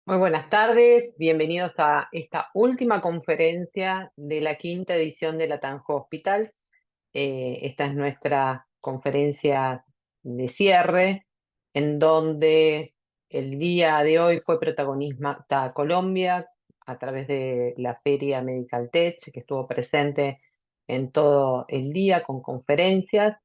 Muy buenas tardes, bienvenidos a esta última conferencia de la quinta edición de Latam Hospitals. Esta es nuestra conferencia de cierre, en donde el día de hoy fue protagonista Colombia a través de la Feria Medical Tech, que estuvo presente en todo el día con conferencias.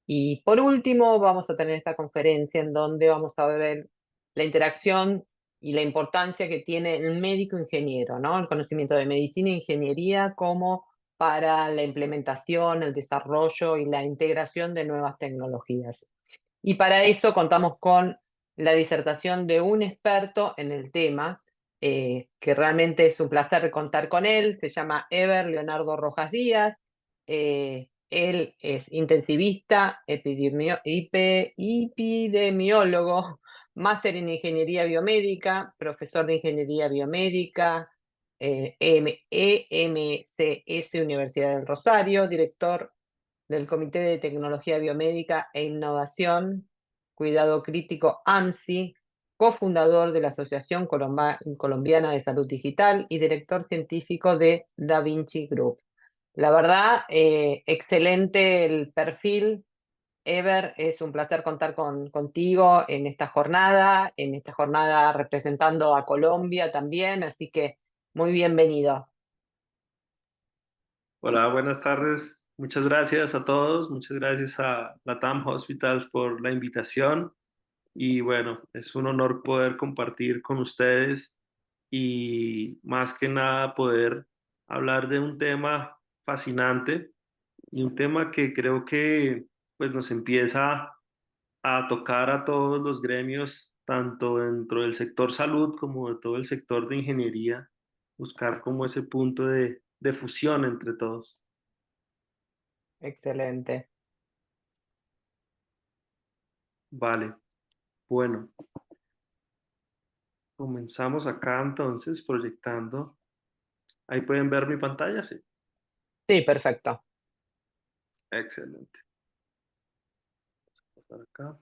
Y por último, vamos a tener esta conferencia en donde vamos a ver la interacción y la importancia que tiene el médico ingeniero, ¿no? El conocimiento de medicina e ingeniería como para la implementación, el desarrollo y la integración de nuevas tecnologías. Y para eso contamos con la disertación de un experto en el tema, que realmente es un placer contar con él. Se llama Eber Leonardo Rojas Díaz. Él es intensivista, epidemiólogo, máster en ingeniería biomédica, profesor de ingeniería biomédica, EMCS Universidad del Rosario, director del Comité de Tecnología Biomédica e Innovación, Cuidado Crítico AMSI, cofundador de la Asociación Colombiana de Salud Digital y director científico de Da Vinci Group. La verdad, excelente el perfil. Ever, es un placer contar contigo en esta jornada representando a Colombia también, así que muy bienvenido. Hola, buenas tardes. Muchas gracias a todos. Muchas gracias a Latam Hospitals por la invitación. Y bueno, es un honor poder compartir con ustedes y más que nada poder hablar de un tema fascinante y un tema que creo que pues nos empieza a tocar a todos los gremios, tanto dentro del sector salud como de todo el sector de ingeniería, buscar como ese punto de fusión entre todos. Excelente. Vale, bueno, comenzamos acá entonces proyectando. Ahí pueden ver mi pantalla, sí. Sí, perfecto. Excelente. Por acá.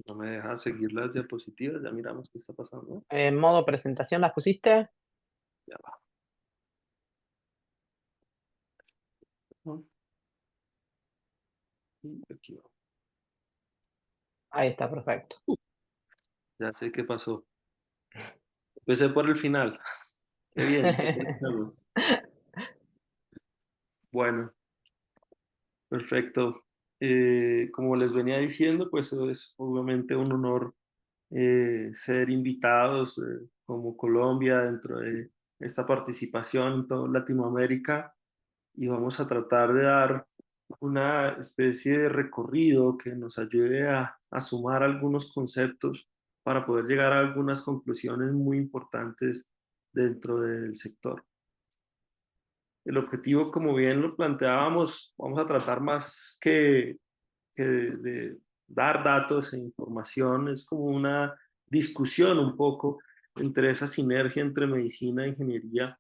No me deja seguir las diapositivas, ya miramos qué está pasando. En modo presentación, ¿las pusiste? Ya va. ¿No? Y aquí va. Ahí está, perfecto. Ya sé qué pasó. Empecé por el final. Qué bien, qué buenos. Bueno, perfecto. Como les venía diciendo, pues es obviamente un honor ser invitados como Colombia dentro de esta participación en toda Latinoamérica y vamos a tratar de dar una especie de recorrido que nos ayude a sumar algunos conceptos para poder llegar a algunas conclusiones muy importantes dentro del sector. El objetivo, como bien lo planteábamos, vamos a tratar más que de dar datos e información, es como una discusión un poco entre esa sinergia entre medicina e ingeniería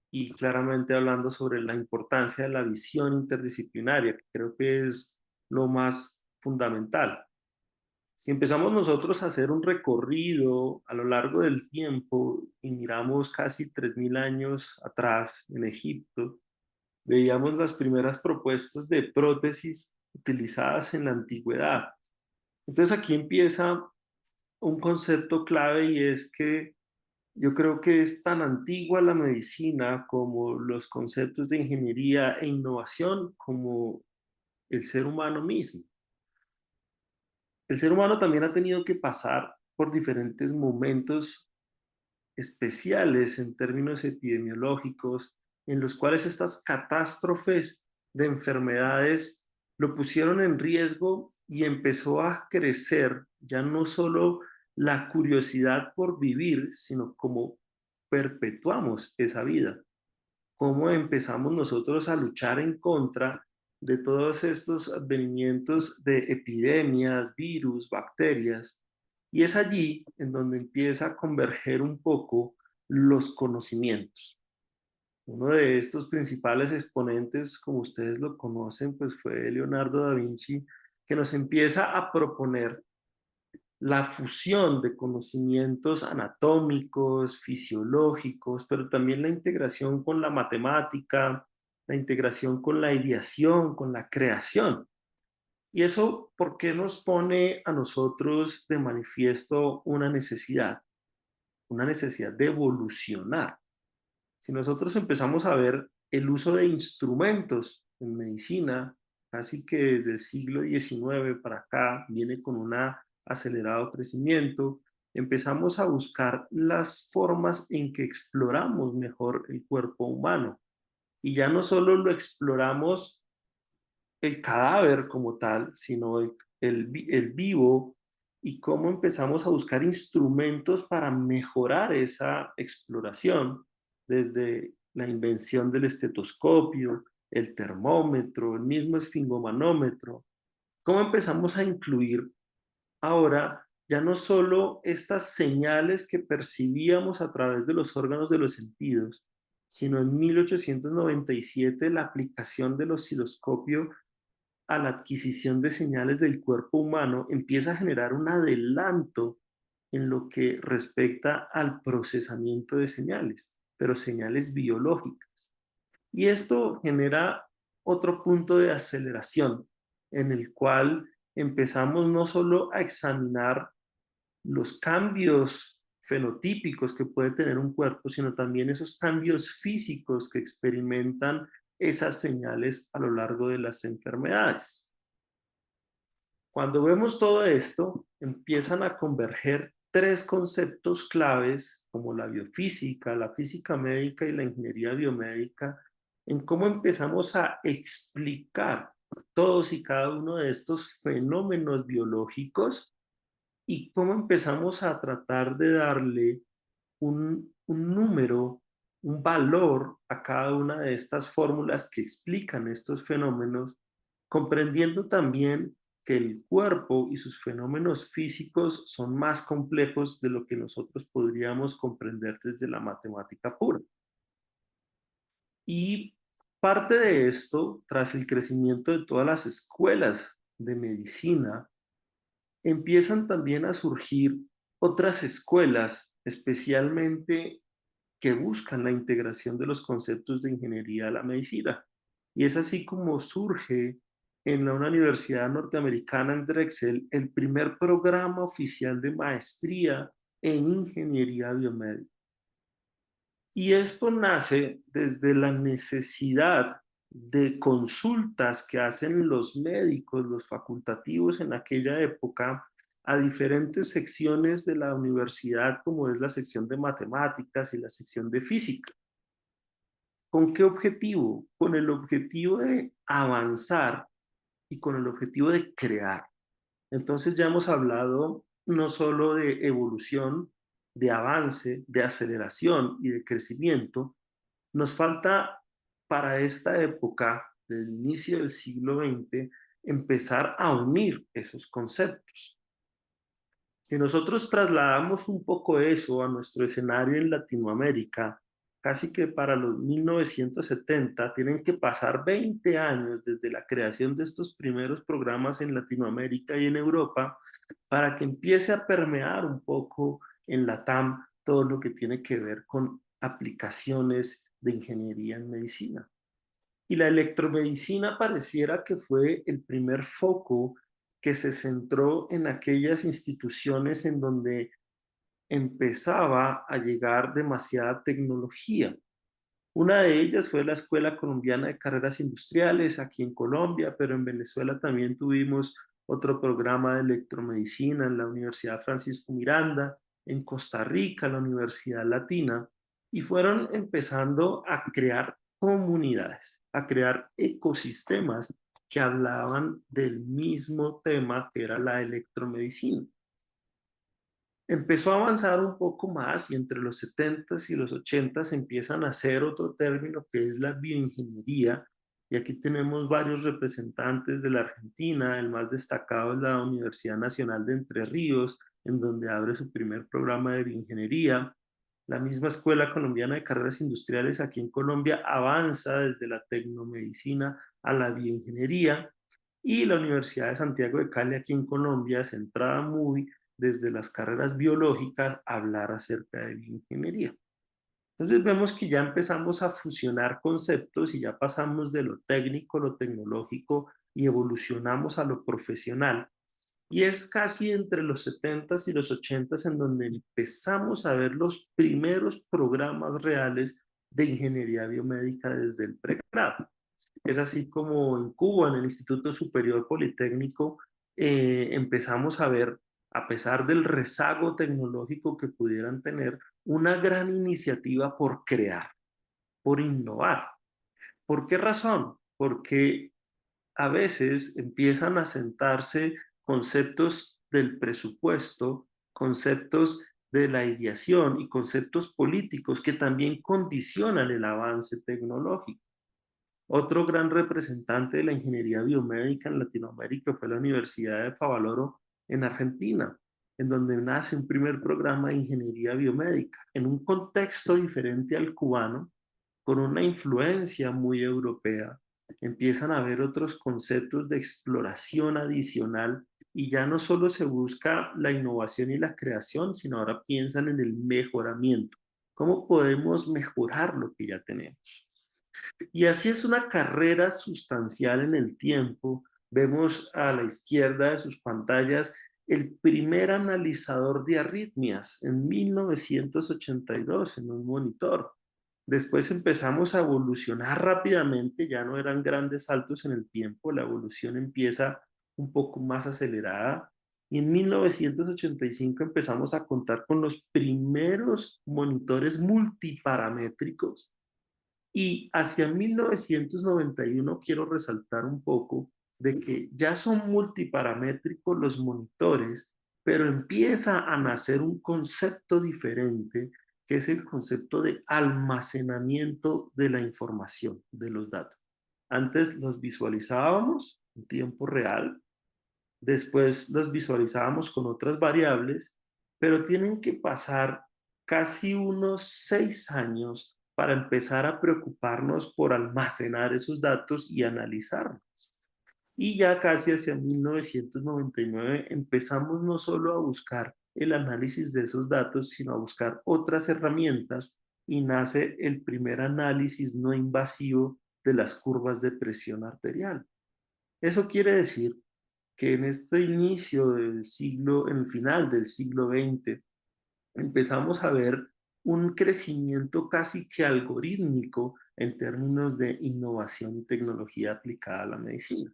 y claramente hablando sobre la importancia de la visión interdisciplinaria, que creo que es lo más fundamental. Si empezamos nosotros a hacer un recorrido a lo largo del tiempo y miramos casi 3.000 años atrás en Egipto, veíamos las primeras propuestas de prótesis utilizadas en la antigüedad. Entonces aquí empieza un concepto clave y es que yo creo que es tan antigua la medicina como los conceptos de ingeniería e innovación como el ser humano mismo. El ser humano también ha tenido que pasar por diferentes momentos especiales en términos epidemiológicos, en los cuales estas catástrofes de enfermedades lo pusieron en riesgo y empezó a crecer ya no solo la curiosidad por vivir, sino cómo perpetuamos esa vida, cómo empezamos nosotros a luchar en contra de todos estos advenimientos de epidemias, virus, bacterias. Y es allí en donde empieza a converger un poco los conocimientos. Uno de estos principales exponentes, como ustedes lo conocen, pues fue Leonardo da Vinci, que nos empieza a proponer la fusión de conocimientos anatómicos, fisiológicos, pero también la integración con la matemática, la integración con la ideación, con la creación. ¿Y eso por qué nos pone a nosotros de manifiesto una necesidad? Una necesidad de evolucionar. Si nosotros empezamos a ver el uso de instrumentos en medicina, casi que desde el siglo XIX para acá viene con un acelerado crecimiento, empezamos a buscar las formas en que exploramos mejor el cuerpo humano. Y ya no solo lo exploramos el cadáver como tal, sino el vivo, y cómo empezamos a buscar instrumentos para mejorar esa exploración, desde la invención del estetoscopio, el termómetro, el mismo esfingomanómetro, cómo empezamos a incluir ahora ya no solo estas señales que percibíamos a través de los órganos de los sentidos, sino en 1897 la aplicación del osciloscopio a la adquisición de señales del cuerpo humano empieza a generar un adelanto en lo que respecta al procesamiento de señales, pero señales biológicas. Y esto genera otro punto de aceleración en el cual empezamos no solo a examinar los cambios fenotípicos que puede tener un cuerpo, sino también esos cambios físicos que experimentan esas señales a lo largo de las enfermedades. Cuando vemos todo esto, empiezan a converger tres conceptos claves como la biofísica, la física médica y la ingeniería biomédica en cómo empezamos a explicar todos y cada uno de estos fenómenos biológicos y cómo empezamos a tratar de darle un número, un valor a cada una de estas fórmulas que explican estos fenómenos, comprendiendo también que el cuerpo y sus fenómenos físicos son más complejos de lo que nosotros podríamos comprender desde la matemática pura. Y parte de esto, tras el crecimiento de todas las escuelas de medicina, empiezan también a surgir otras escuelas, especialmente que buscan la integración de los conceptos de ingeniería a la medicina. Y es así como surge en una universidad norteamericana en Drexel el primer programa oficial de maestría en ingeniería biomédica. Y esto nace desde la necesidad de consultas que hacen los médicos, los facultativos en aquella época, a diferentes secciones de la universidad, como es la sección de matemáticas y la sección de física. ¿Con qué objetivo? Con el objetivo de avanzar y con el objetivo de crear. Entonces ya hemos hablado no solo de evolución, de avance, de aceleración y de crecimiento. Nos falta para esta época del inicio del siglo XX empezar a unir esos conceptos. Si nosotros trasladamos un poco eso a nuestro escenario en Latinoamérica, casi que para los 1970 tienen que pasar 20 años desde la creación de estos primeros programas en Latinoamérica y en Europa para que empiece a permear un poco en la TAM todo lo que tiene que ver con aplicaciones de ingeniería en medicina. Y la electromedicina pareciera que fue el primer foco que se centró en aquellas instituciones en donde empezaba a llegar demasiada tecnología. Una de ellas fue la Escuela Colombiana de Carreras Industriales aquí en Colombia, pero en Venezuela también tuvimos otro programa de electromedicina en la Universidad Francisco Miranda, en Costa Rica, la Universidad Latina, y fueron empezando a crear comunidades, a crear ecosistemas que hablaban del mismo tema que era la electromedicina. Empezó a avanzar un poco más y entre los 70s y los 80s empiezan a hacer otro término que es la bioingeniería. Y aquí tenemos varios representantes de la Argentina. El más destacado es la Universidad Nacional de Entre Ríos, en donde abre su primer programa de bioingeniería. La misma Escuela Colombiana de Carreras Industriales aquí en Colombia avanza desde la tecnomedicina a la bioingeniería, y la Universidad de Santiago de Cali aquí en Colombia, centrada muy desde las carreras biológicas, a hablar acerca de bioingeniería. Entonces vemos que ya empezamos a fusionar conceptos y ya pasamos de lo técnico, lo tecnológico y evolucionamos a lo profesional. Y es casi entre los 70s y los 80s en donde empezamos a ver los primeros programas reales de ingeniería biomédica desde el pregrado. Es así como en Cuba, en el Instituto Superior Politécnico, empezamos a ver, a pesar del rezago tecnológico que pudieran tener, una gran iniciativa por crear, por innovar. ¿Por qué razón? Porque a veces empiezan a sentarse conceptos del presupuesto, conceptos de la ideación y conceptos políticos que también condicionan el avance tecnológico. Otro gran representante de la ingeniería biomédica en Latinoamérica fue la Universidad de Favaloro en Argentina, en donde nace un primer programa de ingeniería biomédica, en un contexto diferente al cubano, con una influencia muy europea. Empiezan a haber otros conceptos de exploración adicional y ya no solo se busca la innovación y la creación, sino ahora piensan en el mejoramiento. ¿Cómo podemos mejorar lo que ya tenemos? Y así es una carrera sustancial en el tiempo. Vemos a la izquierda de sus pantallas el primer analizador de arritmias en 1982 en un monitor. Después empezamos a evolucionar rápidamente, ya no eran grandes saltos en el tiempo, la evolución empieza un poco más acelerada. Y en 1985 empezamos a contar con los primeros monitores multiparamétricos, y hacia 1991 quiero resaltar un poco de que ya son multiparamétricos los monitores, pero empieza a nacer un concepto diferente, que es el concepto de almacenamiento de la información, de los datos. Antes los visualizábamos en tiempo real, después los visualizábamos con otras variables, pero tienen que pasar casi unos 6 años para empezar a preocuparnos por almacenar esos datos y analizarlos. Y ya casi hacia 1999 empezamos no solo a buscar el análisis de esos datos, sino a buscar otras herramientas, y nace el primer análisis no invasivo de las curvas de presión arterial. Eso quiere decir que en este inicio del siglo, en el final del siglo XX, empezamos a ver un crecimiento casi que algorítmico en términos de innovación y tecnología aplicada a la medicina.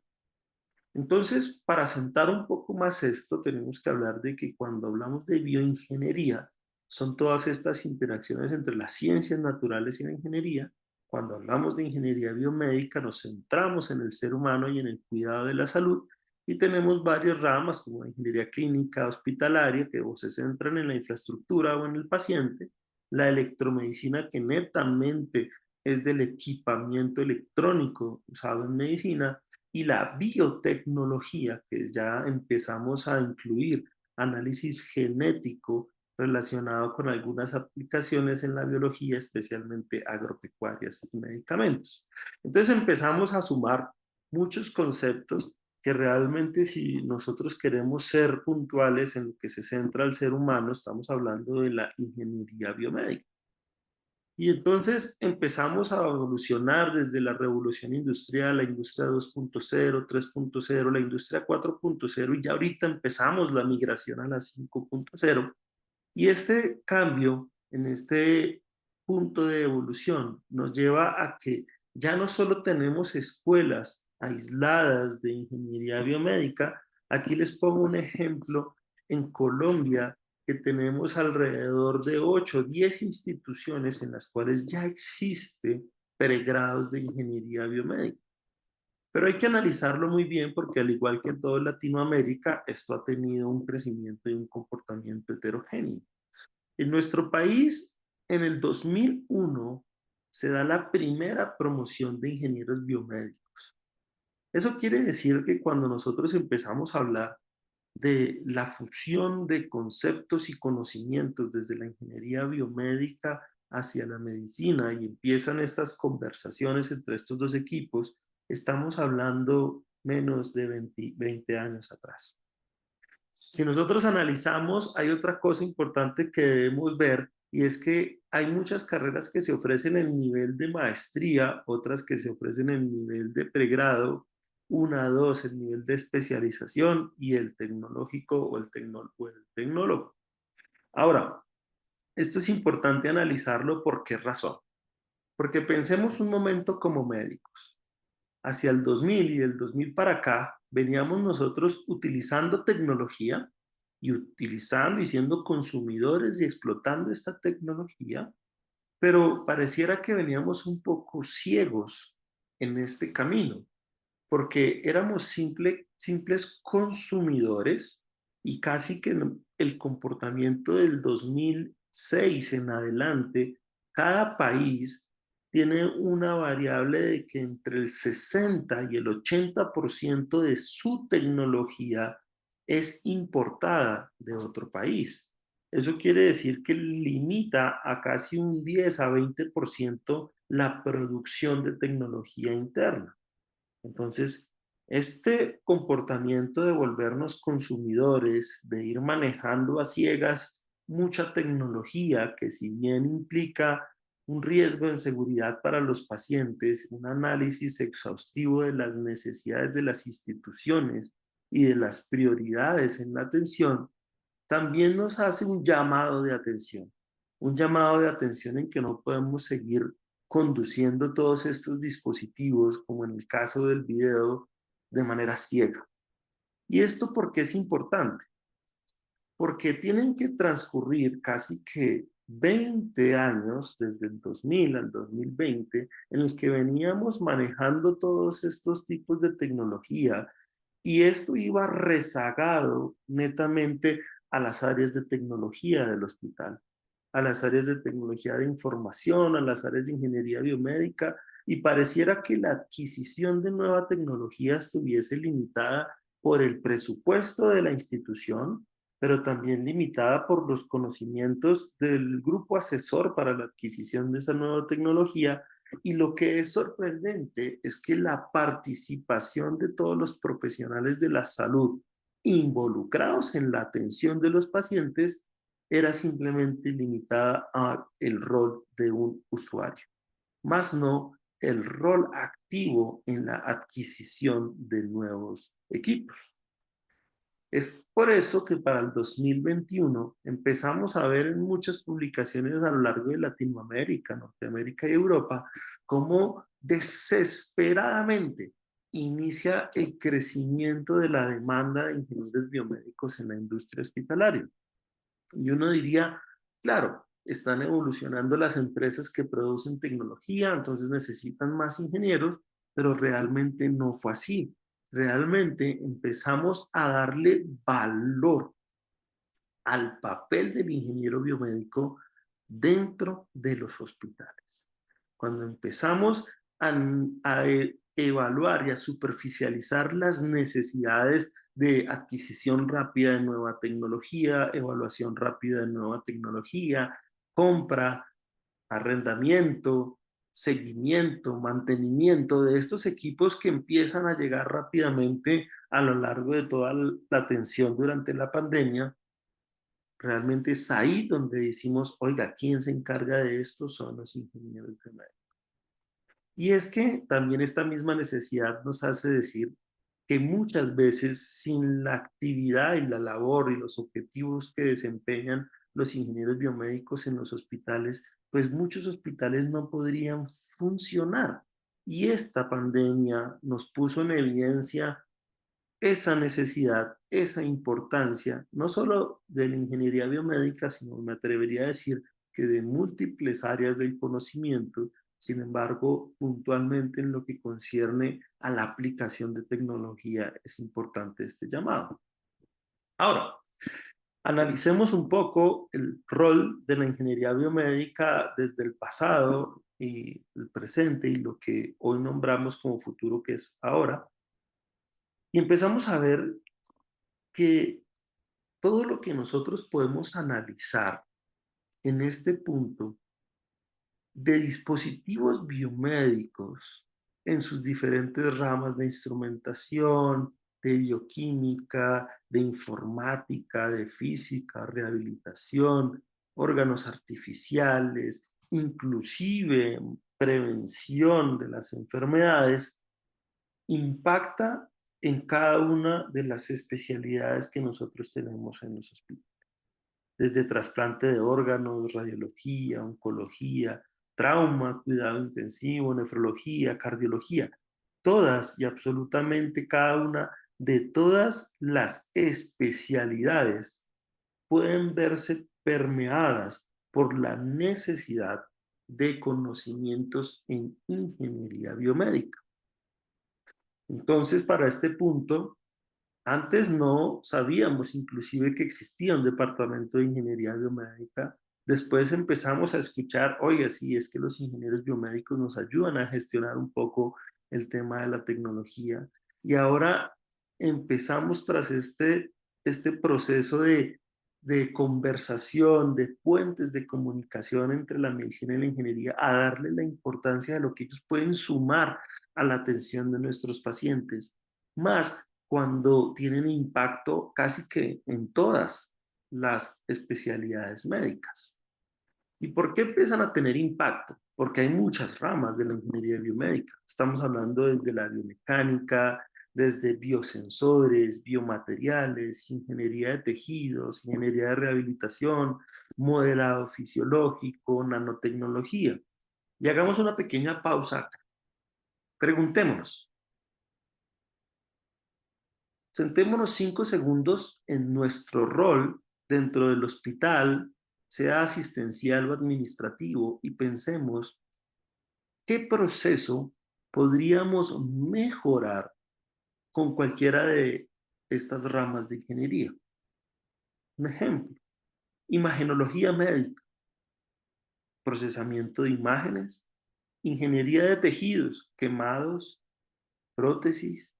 Entonces, para sentar un poco más esto, tenemos que hablar de que cuando hablamos de bioingeniería, son todas estas interacciones entre las ciencias naturales y la ingeniería. Cuando hablamos de ingeniería biomédica, nos centramos en el ser humano y en el cuidado de la salud, y tenemos varias ramas como la ingeniería clínica, hospitalaria, que se centran en la infraestructura o en el paciente, la electromedicina, que netamente es del equipamiento electrónico usado en medicina, y la biotecnología, que ya empezamos a incluir análisis genético relacionado con algunas aplicaciones en la biología, especialmente agropecuarias y medicamentos. Entonces empezamos a sumar muchos conceptos que realmente, si nosotros queremos ser puntuales en lo que se centra el ser humano, estamos hablando de la ingeniería biomédica. Y entonces empezamos a evolucionar desde la revolución industrial, la industria 2.0, 3.0, la industria 4.0, y ya ahorita empezamos la migración a la 5.0. Y este cambio en este punto de evolución nos lleva a que ya no solo tenemos escuelas aisladas de ingeniería biomédica. Aquí les pongo un ejemplo. En Colombia, que tenemos alrededor de 8 o 10 instituciones en las cuales ya existe pregrados de ingeniería biomédica. Pero hay que analizarlo muy bien, porque al igual que en toda Latinoamérica, esto ha tenido un crecimiento y un comportamiento heterogéneo. En nuestro país, en el 2001, se da la primera promoción de ingenieros biomédicos. Eso quiere decir que cuando nosotros empezamos a hablar de la fusión de conceptos y conocimientos desde la ingeniería biomédica hacia la medicina y empiezan estas conversaciones entre estos dos equipos, estamos hablando menos de 20 años atrás. Si nosotros analizamos, hay otra cosa importante que debemos ver y es que hay muchas carreras que se ofrecen en nivel de maestría, otras que se ofrecen en nivel de pregrado, una, dos, el nivel de especialización y el tecnológico o el tecnólogo. Ahora, esto es importante analizarlo por qué razón. Porque pensemos un momento como médicos. Hacia el 2000 y del 2000 para acá, veníamos nosotros utilizando tecnología y utilizando y siendo consumidores y explotando esta tecnología, pero pareciera que veníamos un poco ciegos en este camino, porque éramos simples consumidores y casi que el comportamiento del 2006 en adelante, cada país tiene una variable de que entre el 60 y el 80% de su tecnología es importada de otro país. Eso quiere decir que limita a casi un 10 a 20% la producción de tecnología interna. Entonces, este comportamiento de volvernos consumidores, de ir manejando a ciegas mucha tecnología que si bien implica un riesgo de seguridad para los pacientes, un análisis exhaustivo de las necesidades de las instituciones y de las prioridades en la atención, también nos hace un llamado de atención en que no podemos seguir conduciendo todos estos dispositivos, como en el caso del video, de manera ciega. ¿Y esto por qué es importante? Porque tienen que transcurrir casi que 20 años, desde el 2000 al 2020, en los que veníamos manejando todos estos tipos de tecnología y esto iba rezagado netamente a las áreas de tecnología del hospital, a las áreas de tecnología de información, a las áreas de ingeniería biomédica, y pareciera que la adquisición de nueva tecnología estuviese limitada por el presupuesto de la institución, pero también limitada por los conocimientos del grupo asesor para la adquisición de esa nueva tecnología. Y lo que es sorprendente es que la participación de todos los profesionales de la salud involucrados en la atención de los pacientes era simplemente limitada a el rol de un usuario, más no el rol activo en la adquisición de nuevos equipos. Es por eso que para el 2021 empezamos a ver en muchas publicaciones a lo largo de Latinoamérica, Norteamérica y Europa cómo desesperadamente inicia el crecimiento de la demanda de ingenieros biomédicos en la industria hospitalaria. Y uno diría, claro, están evolucionando las empresas que producen tecnología, entonces necesitan más ingenieros, pero realmente no fue así. Realmente empezamos a darle valor al papel del ingeniero biomédico dentro de los hospitales. Cuando empezamos a evaluar y a superficializar las necesidades de adquisición rápida de nueva tecnología, evaluación rápida de nueva tecnología, compra, arrendamiento, seguimiento, mantenimiento de estos equipos que empiezan a llegar rápidamente a lo largo de toda la atención durante la pandemia. Realmente es ahí donde decimos, oiga, ¿quién se encarga de esto? Son los ingenieros de biomédicos. Y es que también esta misma necesidad nos hace decir que muchas veces sin la actividad y la labor y los objetivos que desempeñan los ingenieros biomédicos en los hospitales, pues muchos hospitales no podrían funcionar. Y esta pandemia nos puso en evidencia esa necesidad, esa importancia, no solo de la ingeniería biomédica, sino me atrevería a decir que de múltiples áreas del conocimiento. Sin embargo, puntualmente en lo que concierne a la aplicación de tecnología, es importante este llamado. Ahora, analicemos un poco el rol de la ingeniería biomédica desde el pasado y el presente y lo que hoy nombramos como futuro, que es ahora. Y empezamos a ver que todo lo que nosotros podemos analizar en este punto de dispositivos biomédicos en sus diferentes ramas de instrumentación, de bioquímica, de informática, de física, rehabilitación, órganos artificiales, inclusive prevención de las enfermedades, impacta en cada una de las especialidades que nosotros tenemos en los hospitales, desde trasplante de órganos, radiología, oncología, trauma, cuidado intensivo, nefrología, cardiología, todas y absolutamente cada una de todas las especialidades pueden verse permeadas por la necesidad de conocimientos en ingeniería biomédica. Entonces, para este punto, antes no sabíamos inclusive que existía un departamento de ingeniería biomédica. Después empezamos a escuchar, oiga, sí, es que los ingenieros biomédicos nos ayudan a gestionar un poco el tema de la tecnología. Y ahora empezamos tras este proceso de conversación, de puentes de comunicación entre la medicina y la ingeniería, a darle la importancia de lo que ellos pueden sumar a la atención de nuestros pacientes. Más cuando tienen impacto casi que en todas las especialidades médicas. ¿Y por qué empiezan a tener impacto? Porque hay muchas ramas de la ingeniería biomédica. Estamos hablando desde la biomecánica, desde biosensores, biomateriales, ingeniería de tejidos, ingeniería de rehabilitación, modelado fisiológico, nanotecnología. Y hagamos una pequeña pausa acá. Preguntémonos, sentémonos 5 segundos en nuestro rol dentro del hospital, sea asistencial o administrativo, y pensemos qué proceso podríamos mejorar con cualquiera de estas ramas de ingeniería. Un ejemplo, imagenología médica, procesamiento de imágenes, ingeniería de tejidos, quemados, prótesis,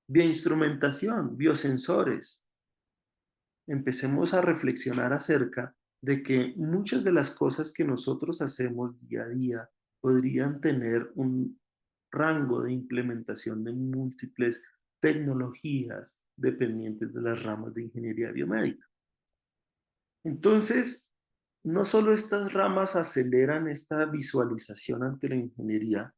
bioinstrumentación, biosensores. Empecemos a reflexionar acerca de que muchas de las cosas que nosotros hacemos día a día podrían tener un rango de implementación de múltiples tecnologías dependientes de las ramas de ingeniería biomédica. Entonces, no solo estas ramas aceleran esta visualización ante la ingeniería,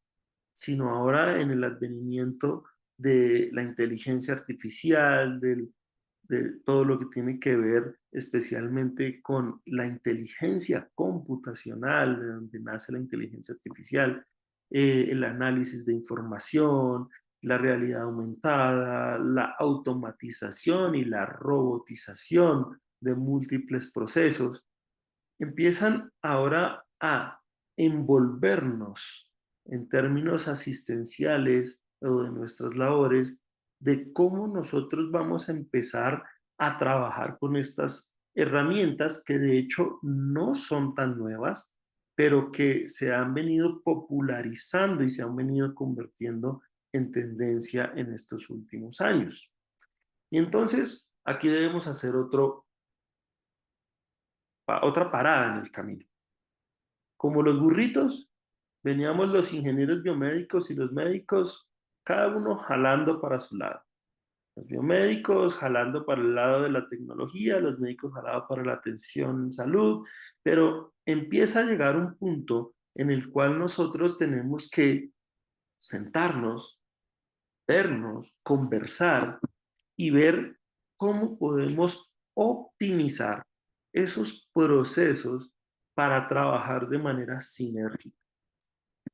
sino ahora en el advenimiento de la inteligencia artificial, de todo lo que tiene que ver especialmente con la inteligencia computacional, de donde nace la inteligencia artificial, el análisis de información, la realidad aumentada, la automatización y la robotización de múltiples procesos, empiezan ahora a envolvernos en términos asistenciales o de nuestras labores, de cómo nosotros vamos a empezar a trabajar con estas herramientas que de hecho no son tan nuevas, pero que se han venido popularizando y se han venido convirtiendo en tendencia en estos últimos años. Y entonces aquí debemos hacer otra parada en el camino. Como los burritos, veníamos los ingenieros biomédicos y los médicos, cada uno jalando para su lado. Los biomédicos jalando para el lado de la tecnología, los médicos jalando para la atención en salud, pero empieza a llegar un punto en el cual nosotros tenemos que sentarnos, vernos, conversar y ver cómo podemos optimizar esos procesos para trabajar de manera sinérgica.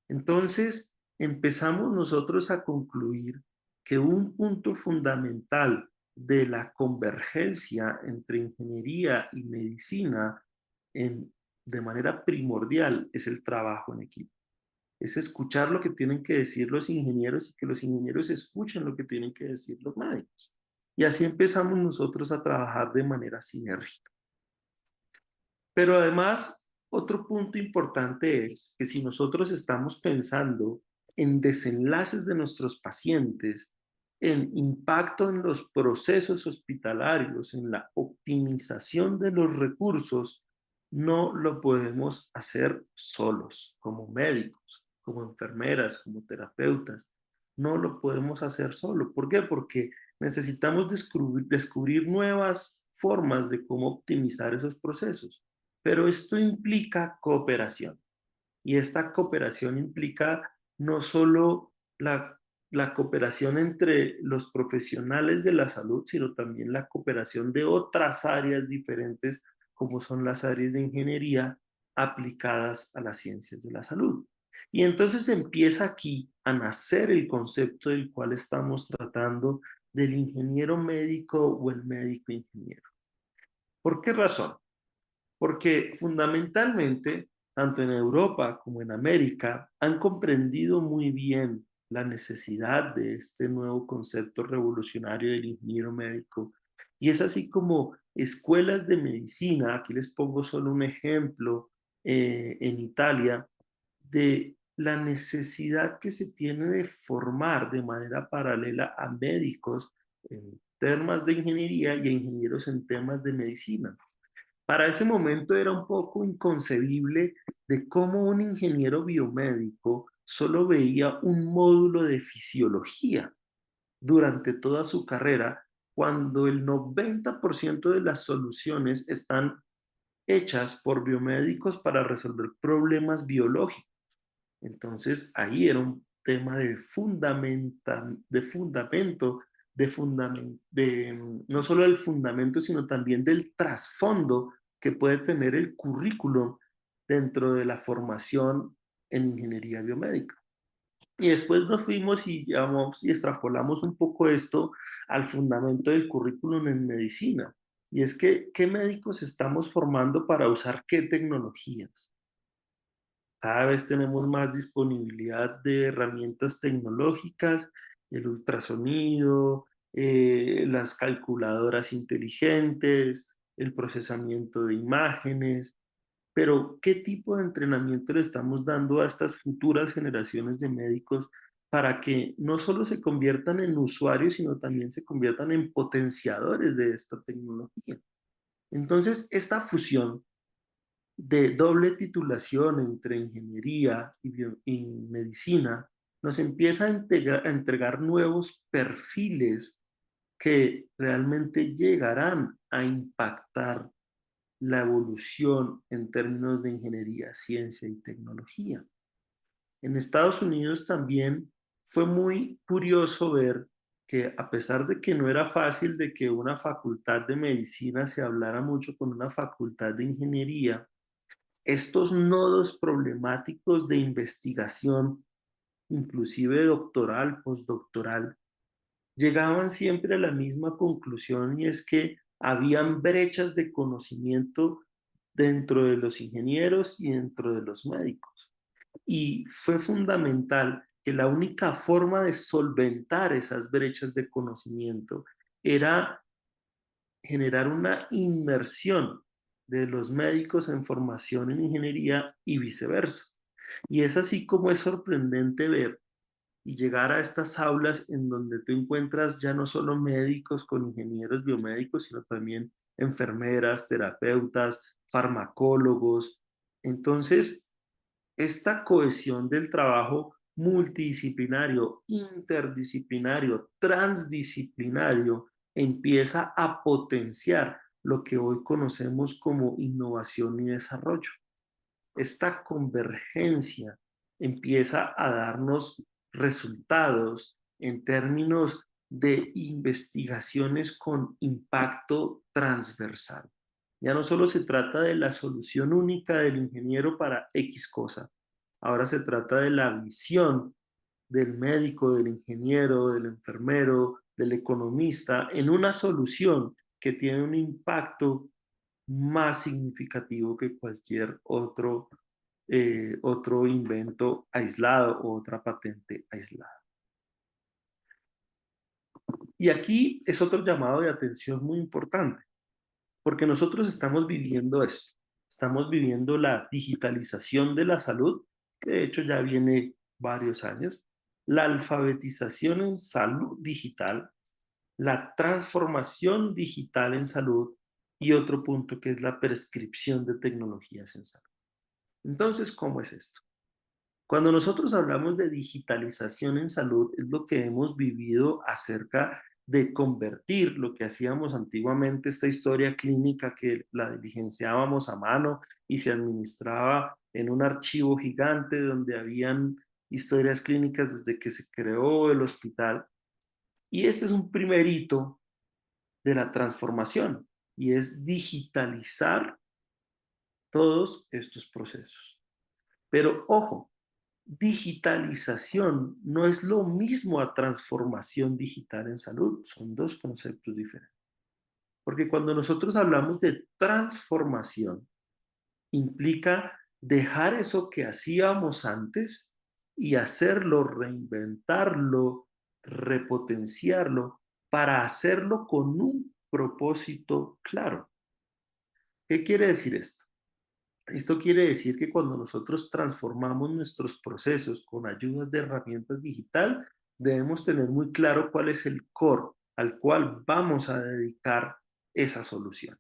Entonces, empezamos nosotros a concluir que un punto fundamental de la convergencia entre ingeniería y medicina de manera primordial es el trabajo en equipo. Es escuchar lo que tienen que decir los ingenieros y que los ingenieros escuchen lo que tienen que decir los médicos. Y así empezamos nosotros a trabajar de manera sinérgica. Pero además, otro punto importante es que si nosotros estamos pensando en desenlaces de nuestros pacientes, en impacto en los procesos hospitalarios, en la optimización de los recursos, no lo podemos hacer solos, como médicos, como enfermeras, como terapeutas. No lo podemos hacer solo. ¿Por qué? Porque necesitamos descubrir nuevas formas de cómo optimizar esos procesos. Pero esto implica cooperación. Y esta cooperación implica no solo la cooperación entre los profesionales de la salud, sino también la cooperación de otras áreas diferentes, como son las áreas de ingeniería aplicadas a las ciencias de la salud. Y entonces empieza aquí a nacer el concepto del cual estamos tratando del ingeniero médico o el médico ingeniero. ¿Por qué razón? Porque fundamentalmente, tanto en Europa como en América, han comprendido muy bien la necesidad de este nuevo concepto revolucionario del ingeniero médico. Y es así como escuelas de medicina, aquí les pongo solo un ejemplo, en Italia, de la necesidad que se tiene de formar de manera paralela a médicos en temas de ingeniería y a ingenieros en temas de medicina. Para ese momento era un poco inconcebible de cómo un ingeniero biomédico solo veía un módulo de fisiología durante toda su carrera, cuando el 90% de las soluciones están hechas por biomédicos para resolver problemas biológicos. Entonces ahí era un tema no solo del fundamento, sino también del trasfondo que puede tener el currículum dentro de la formación en ingeniería biomédica. Y después nos fuimos y, digamos, y extrapolamos un poco esto al fundamento del currículum en medicina. Y es que, ¿qué médicos estamos formando para usar qué tecnologías? Cada vez tenemos más disponibilidad de herramientas tecnológicas, el ultrasonido, las calculadoras inteligentes, el procesamiento de imágenes, pero ¿qué tipo de entrenamiento le estamos dando a estas futuras generaciones de médicos para que no solo se conviertan en usuarios, sino también se conviertan en potenciadores de esta tecnología? Entonces, esta fusión de doble titulación entre ingeniería y medicina, nos empieza a entregar nuevos perfiles que realmente llegarán a impactar la evolución en términos de ingeniería, ciencia y tecnología. En Estados Unidos también fue muy curioso ver que a pesar de que no era fácil de que una facultad de medicina se hablara mucho con una facultad de ingeniería, estos nodos problemáticos de investigación, inclusive doctoral, postdoctoral, llegaban siempre a la misma conclusión y es que habían brechas de conocimiento dentro de los ingenieros y dentro de los médicos. Y fue fundamental que la única forma de solventar esas brechas de conocimiento era generar una inmersión de los médicos en formación en ingeniería y viceversa. Y es así como es sorprendente ver y llegar a estas aulas en donde tú encuentras ya no solo médicos con ingenieros biomédicos, sino también enfermeras, terapeutas, farmacólogos. Entonces, esta cohesión del trabajo multidisciplinario, interdisciplinario, transdisciplinario, empieza a potenciar lo que hoy conocemos como innovación y desarrollo. Esta convergencia empieza a darnos resultados en términos de investigaciones con impacto transversal. Ya no solo se trata de la solución única del ingeniero para X cosa, ahora se trata de la visión del médico, del ingeniero, del enfermero, del economista en una solución que tiene un impacto más significativo que cualquier otro invento aislado o otra patente aislada. Y aquí es otro llamado de atención muy importante, porque nosotros estamos viviendo esto, estamos viviendo la digitalización de la salud, que de hecho ya viene varios años, la alfabetización en salud digital, la transformación digital en salud y otro punto que es la prescripción de tecnologías en salud. Entonces, ¿cómo es esto? Cuando nosotros hablamos de digitalización en salud, es lo que hemos vivido acerca de convertir lo que hacíamos antiguamente, esta historia clínica que la diligenciábamos a mano y se administraba en un archivo gigante donde habían historias clínicas desde que se creó el hospital. Y este es un primer hito de la transformación y es digitalizar todos estos procesos. Pero ojo, digitalización no es lo mismo a transformación digital en salud, son dos conceptos diferentes. Porque cuando nosotros hablamos de transformación, implica dejar eso que hacíamos antes y hacerlo, reinventarlo, repotenciarlo, para hacerlo con un propósito claro. ¿Qué quiere decir esto? Esto quiere decir que cuando nosotros transformamos nuestros procesos con ayudas de herramientas digital, debemos tener muy claro cuál es el core al cual vamos a dedicar esa solución.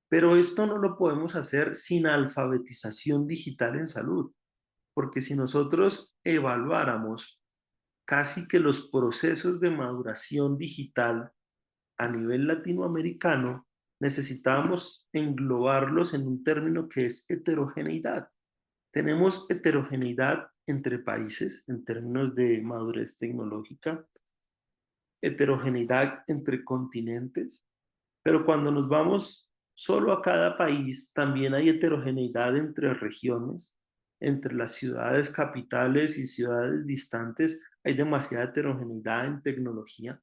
Pero esto no lo podemos hacer sin alfabetización digital en salud, porque si nosotros evaluáramos casi que los procesos de maduración digital a nivel latinoamericano, necesitábamos englobarlos en un término que es heterogeneidad. Tenemos heterogeneidad entre países en términos de madurez tecnológica, heterogeneidad entre continentes, pero cuando nos vamos solo a cada país, también hay heterogeneidad entre regiones, entre las ciudades capitales y ciudades distantes, hay demasiada heterogeneidad en tecnología.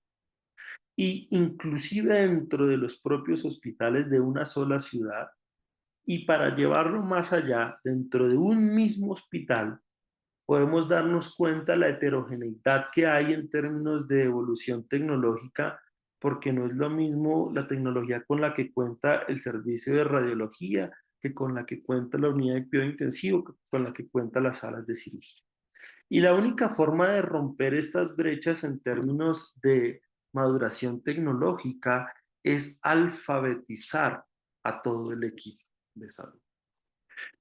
Y inclusive dentro de los propios hospitales de una sola ciudad, y para llevarlo más allá, dentro de un mismo hospital, podemos darnos cuenta de la heterogeneidad que hay en términos de evolución tecnológica, porque no es lo mismo la tecnología con la que cuenta el servicio de radiología, que con la que cuenta la unidad de cuidado intensivo, que con la que cuenta las salas de cirugía. Y la única forma de romper estas brechas en términos de maduración tecnológica es alfabetizar a todo el equipo de salud.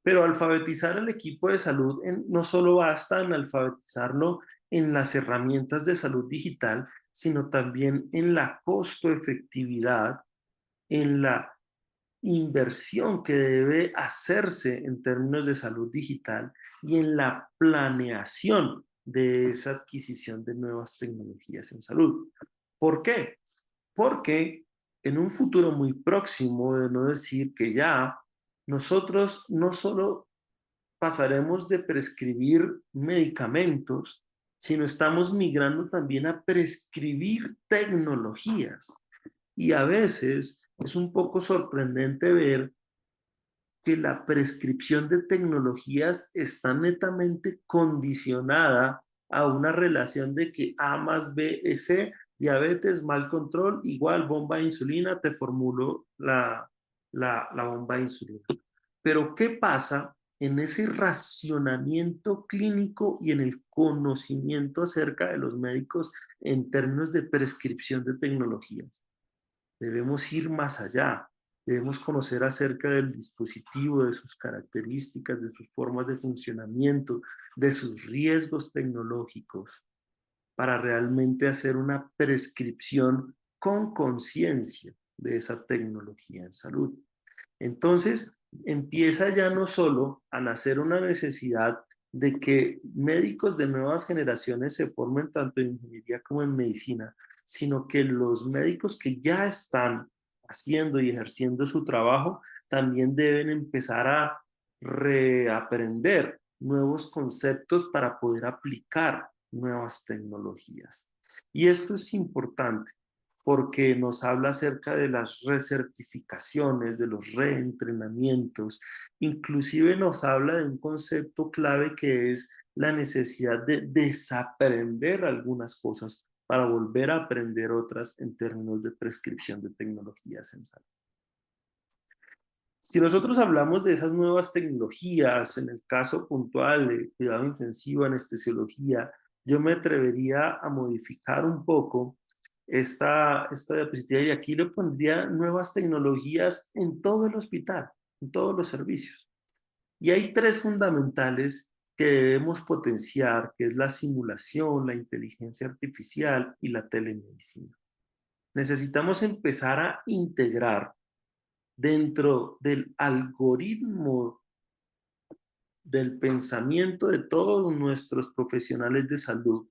Pero alfabetizar al equipo de salud no solo basta en alfabetizarlo en las herramientas de salud digital, sino también en la costo efectividad, en la inversión que debe hacerse en términos de salud digital y en la planeación de esa adquisición de nuevas tecnologías en salud. ¿Por qué? Porque en un futuro muy próximo, de no decir que ya, nosotros no solo pasaremos de prescribir medicamentos, sino estamos migrando también a prescribir tecnologías. Y a veces es un poco sorprendente ver que la prescripción de tecnologías está netamente condicionada a una relación de que A más B es C, diabetes, mal control, igual bomba de insulina, te formulo la bomba de insulina. Pero ¿qué pasa en ese racionamiento clínico y en el conocimiento acerca de los médicos en términos de prescripción de tecnologías? Debemos ir más allá. Debemos conocer acerca del dispositivo, de sus características, de sus formas de funcionamiento, de sus riesgos tecnológicos, para realmente hacer una prescripción con conciencia de esa tecnología en salud. Entonces, empieza ya no solo a nacer una necesidad de que médicos de nuevas generaciones se formen tanto en ingeniería como en medicina, sino que los médicos que ya están haciendo y ejerciendo su trabajo también deben empezar a reaprender nuevos conceptos para poder aplicar nuevas tecnologías. Y esto es importante porque nos habla acerca de las recertificaciones, de los reentrenamientos, inclusive nos habla de un concepto clave que es la necesidad de desaprender algunas cosas para volver a aprender otras en términos de prescripción de tecnologías en salud. Si nosotros hablamos de esas nuevas tecnologías, en el caso puntual de cuidado intensivo, anestesiología, yo me atrevería a modificar un poco esta diapositiva y aquí le pondría nuevas tecnologías en todo el hospital, en todos los servicios. Y hay tres fundamentales que debemos potenciar, que es la simulación, la inteligencia artificial y la telemedicina. Necesitamos empezar a integrar dentro del algoritmo del pensamiento de todos nuestros profesionales de salud,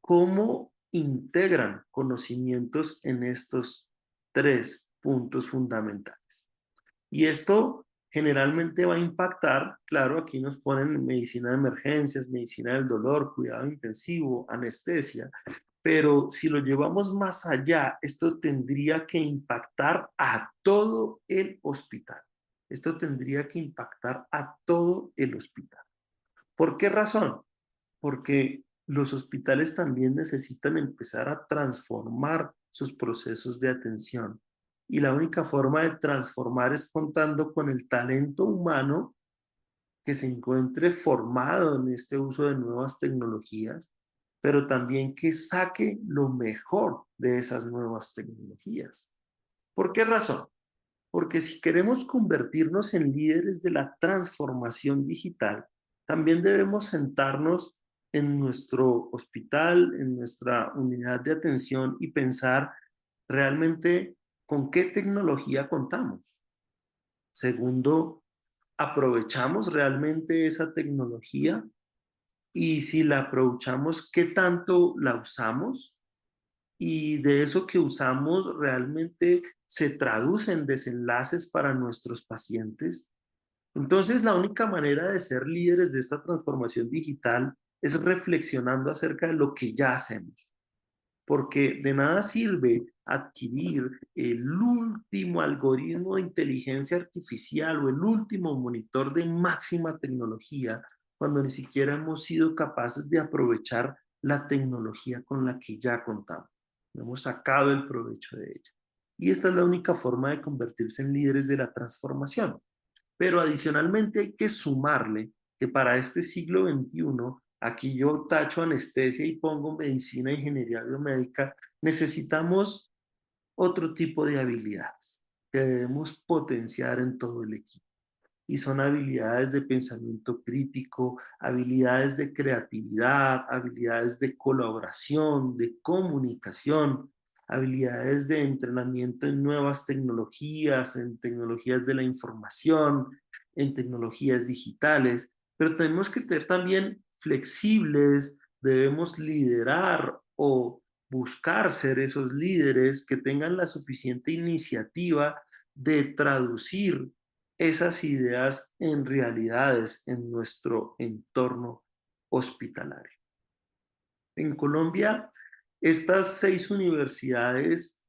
cómo integran conocimientos en estos tres puntos fundamentales. Y esto generalmente va a impactar, claro, aquí nos ponen medicina de emergencias, medicina del dolor, cuidado intensivo, anestesia, pero si lo llevamos más allá, esto tendría que impactar a todo el hospital. Esto tendría que impactar a todo el hospital. ¿Por qué razón? Porque los hospitales también necesitan empezar a transformar sus procesos de atención. Y la única forma de transformar es contando con el talento humano que se encuentre formado en este uso de nuevas tecnologías, pero también que saque lo mejor de esas nuevas tecnologías. ¿Por qué razón? Porque si queremos convertirnos en líderes de la transformación digital, también debemos sentarnos en nuestro hospital, en nuestra unidad de atención y pensar realmente con qué tecnología contamos. Segundo, ¿aprovechamos realmente esa tecnología? Y si la aprovechamos, ¿qué tanto la usamos? Y de eso que usamos realmente se traducen desenlaces para nuestros pacientes. Entonces, la única manera de ser líderes de esta transformación digital es reflexionando acerca de lo que ya hacemos, porque de nada sirve adquirir el último algoritmo de inteligencia artificial o el último monitor de máxima tecnología cuando ni siquiera hemos sido capaces de aprovechar la tecnología con la que ya contamos. No hemos sacado el provecho de ella. Y esta es la única forma de convertirse en líderes de la transformación. Pero adicionalmente hay que sumarle que para este siglo XXI, aquí yo tacho anestesia y pongo medicina e ingeniería biomédica, necesitamos otro tipo de habilidades que debemos potenciar en todo el equipo. Y son habilidades de pensamiento crítico, habilidades de creatividad, habilidades de colaboración, de comunicación, habilidades de entrenamiento en nuevas tecnologías, en tecnologías de la información, en tecnologías digitales, pero tenemos que ser también flexibles, debemos liderar o buscar ser esos líderes que tengan la suficiente iniciativa de traducir esas ideas en realidades en nuestro entorno hospitalario. En Colombia, estas 6 universidades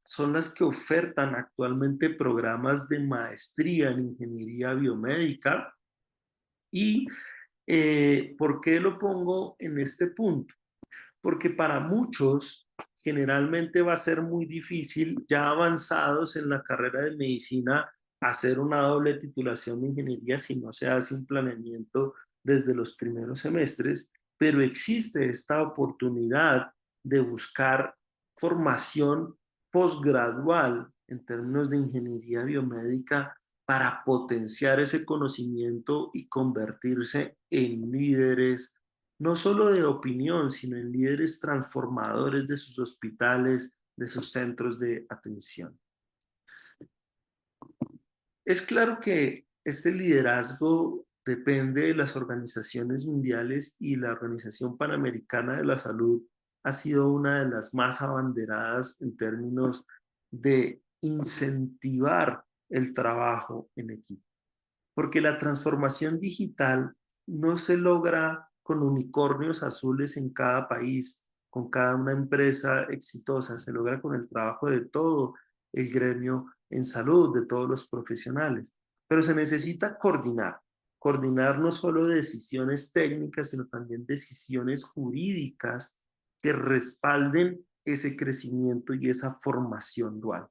son las que ofertan actualmente programas de maestría en ingeniería biomédica. ¿Y por qué lo pongo en este punto? Porque para muchos generalmente va a ser muy difícil, ya avanzados en la carrera de medicina, hacer una doble titulación de ingeniería si no se hace un planeamiento desde los primeros semestres, pero existe esta oportunidad de buscar formación posgradual en términos de ingeniería biomédica para potenciar ese conocimiento y convertirse en líderes no solo de opinión, sino en líderes transformadores de sus hospitales, de sus centros de atención. Es claro que este liderazgo depende de las organizaciones mundiales y la Organización Panamericana de la Salud ha sido una de las más abanderadas en términos de incentivar el trabajo en equipo. Porque la transformación digital no se logra con unicornios azules en cada país, con cada una empresa exitosa, se logra con el trabajo de todo el gremio en salud, de todos los profesionales. Pero se necesita coordinar no solo decisiones técnicas, sino también decisiones jurídicas que respalden ese crecimiento y esa formación dual.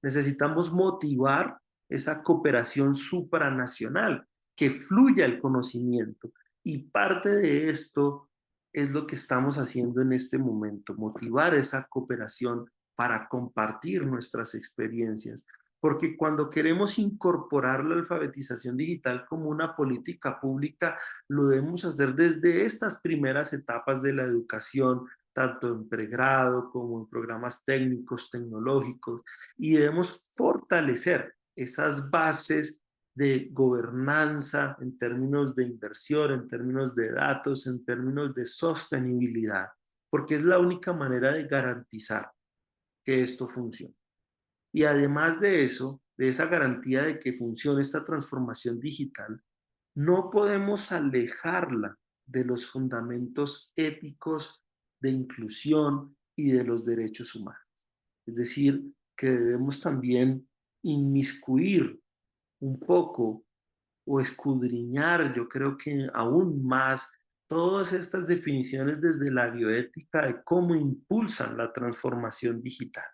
Necesitamos motivar esa cooperación supranacional, que fluya el conocimiento. Y parte de esto es lo que estamos haciendo en este momento, motivar esa cooperación para compartir nuestras experiencias. Porque cuando queremos incorporar la alfabetización digital como una política pública, lo debemos hacer desde estas primeras etapas de la educación, tanto en pregrado como en programas técnicos, tecnológicos, y debemos fortalecer esas bases de gobernanza en términos de inversión, en términos de datos, en términos de sostenibilidad, porque es la única manera de garantizar que esto funcione. Y además de eso, de esa garantía de que funcione esta transformación digital, no podemos alejarla de los fundamentos éticos de inclusión y de los derechos humanos. Es decir, que debemos también inmiscuir un poco o escudriñar, yo creo que aún más, todas estas definiciones desde la bioética de cómo impulsan la transformación digital.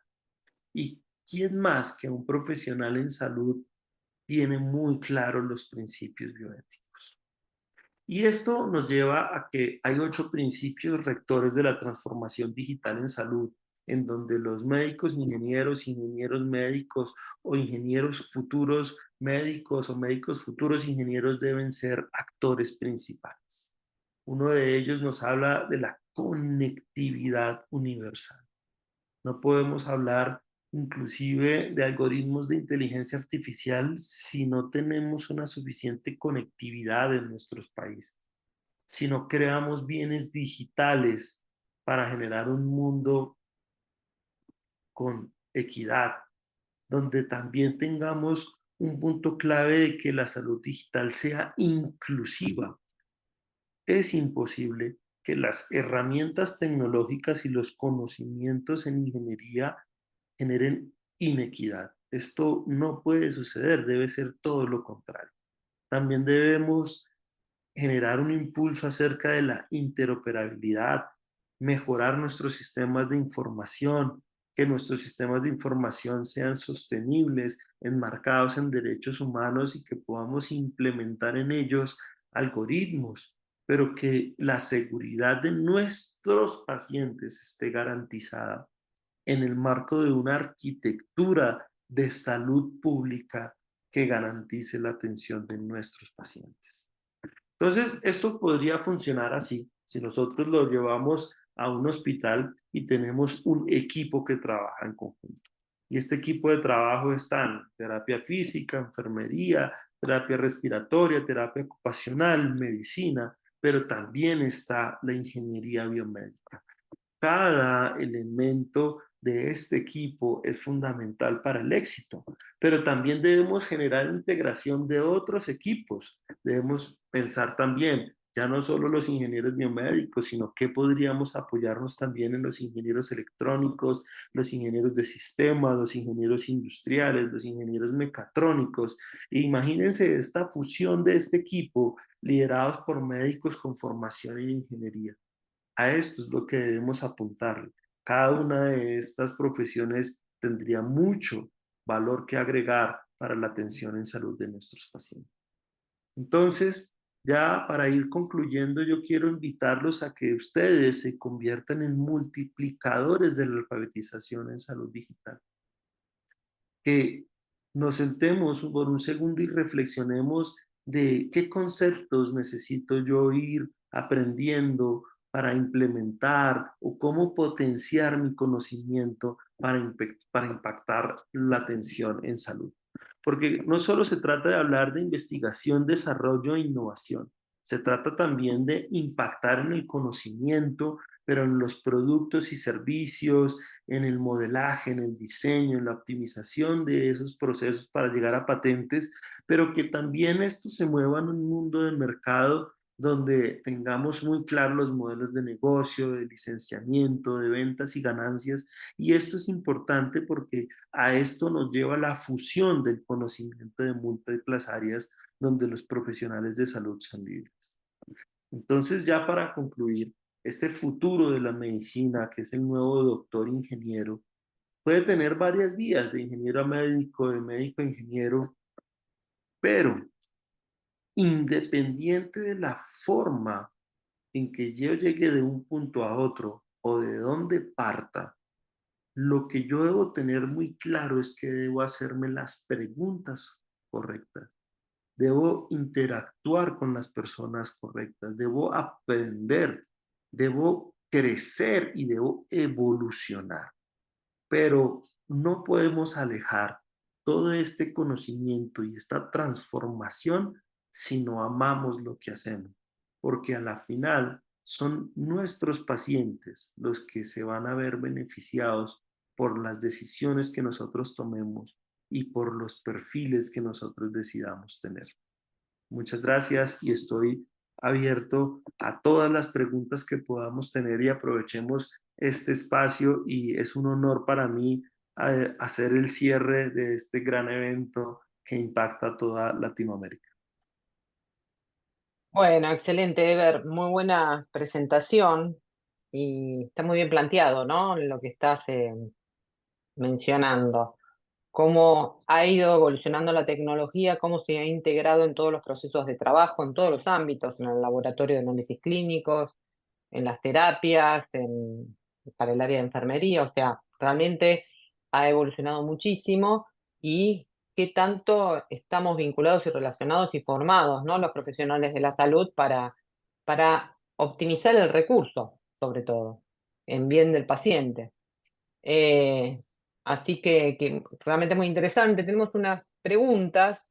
¿Y quién más que un profesional en salud tiene muy claros los principios bioéticos? Y esto nos lleva a que hay 8 principios rectores de la transformación digital en salud, en donde los médicos, ingenieros médicos o ingenieros futuros médicos o médicos futuros ingenieros deben ser actores principales. Uno de ellos nos habla de la conectividad universal. No podemos hablar inclusive de algoritmos de inteligencia artificial si no tenemos una suficiente conectividad en nuestros países, si no creamos bienes digitales para generar un mundo con equidad, donde también tengamos un punto clave de que la salud digital sea inclusiva. Es imposible que las herramientas tecnológicas y los conocimientos en ingeniería generen inequidad. Esto no puede suceder, debe ser todo lo contrario. También debemos generar un impulso acerca de la interoperabilidad, mejorar nuestros sistemas de información, que nuestros sistemas de información sean sostenibles, enmarcados en derechos humanos y que podamos implementar en ellos algoritmos, pero que la seguridad de nuestros pacientes esté garantizada en el marco de una arquitectura de salud pública que garantice la atención de nuestros pacientes. Entonces, esto podría funcionar así, si nosotros lo llevamos a un hospital y tenemos un equipo que trabaja en conjunto. Y este equipo de trabajo está en terapia física, enfermería, terapia respiratoria, terapia ocupacional, medicina, pero también está la ingeniería biomédica. Cada elemento de este equipo es fundamental para el éxito, pero también debemos generar integración de otros equipos. Debemos pensar también, ya no solo los ingenieros biomédicos, sino que podríamos apoyarnos también en los ingenieros electrónicos, los ingenieros de sistemas, los ingenieros industriales, los ingenieros mecatrónicos. E imagínense esta fusión de este equipo liderados por médicos con formación en ingeniería. A esto es lo que debemos apuntar. Cada una de estas profesiones tendría mucho valor que agregar para la atención en salud de nuestros pacientes. Entonces, ya para ir concluyendo, yo quiero invitarlos a que ustedes se conviertan en multiplicadores de la alfabetización en salud digital. Que nos sentemos por un segundo y reflexionemos de qué conceptos necesito yo ir aprendiendo para implementar o cómo potenciar mi conocimiento para impactar la atención en salud. Porque no solo se trata de hablar de investigación, desarrollo e innovación, se trata también de impactar en el conocimiento, pero en los productos y servicios, en el modelaje, en el diseño, en la optimización de esos procesos para llegar a patentes, pero que también esto se mueva en un mundo de mercado donde tengamos muy claros los modelos de negocio, de licenciamiento, de ventas y ganancias. Y esto es importante porque a esto nos lleva la fusión del conocimiento de múltiples áreas donde los profesionales de salud son libres. Entonces, ya para concluir, este futuro de la medicina, que es el nuevo doctor ingeniero, puede tener varias vías de ingeniero a médico, de médico a ingeniero, pero independiente de la forma en que yo llegue de un punto a otro o de dónde parta, lo que yo debo tener muy claro es que debo hacerme las preguntas correctas. Debo interactuar con las personas correctas, debo aprender, debo crecer y debo evolucionar. Pero no podemos alejar todo este conocimiento y esta transformación si no amamos lo que hacemos, porque a la final son nuestros pacientes los que se van a ver beneficiados por las decisiones que nosotros tomemos y por los perfiles que nosotros decidamos tener. Muchas gracias y estoy abierto a todas las preguntas que podamos tener y aprovechemos este espacio y es un honor para mí hacer el cierre de este gran evento que impacta a toda Latinoamérica. Bueno, excelente, Ever. Muy buena presentación y está muy bien planteado, ¿no? Lo que estás mencionando. Cómo ha ido evolucionando la tecnología, cómo se ha integrado en todos los procesos de trabajo, en todos los ámbitos, en el laboratorio de análisis clínicos, en las terapias, para el área de enfermería. O sea, realmente ha evolucionado muchísimo y qué tanto estamos vinculados y relacionados y formados, ¿no? Los profesionales de la salud para optimizar el recurso, sobre todo, en bien del paciente. Eh, Así que realmente es muy interesante. Tenemos unas preguntas.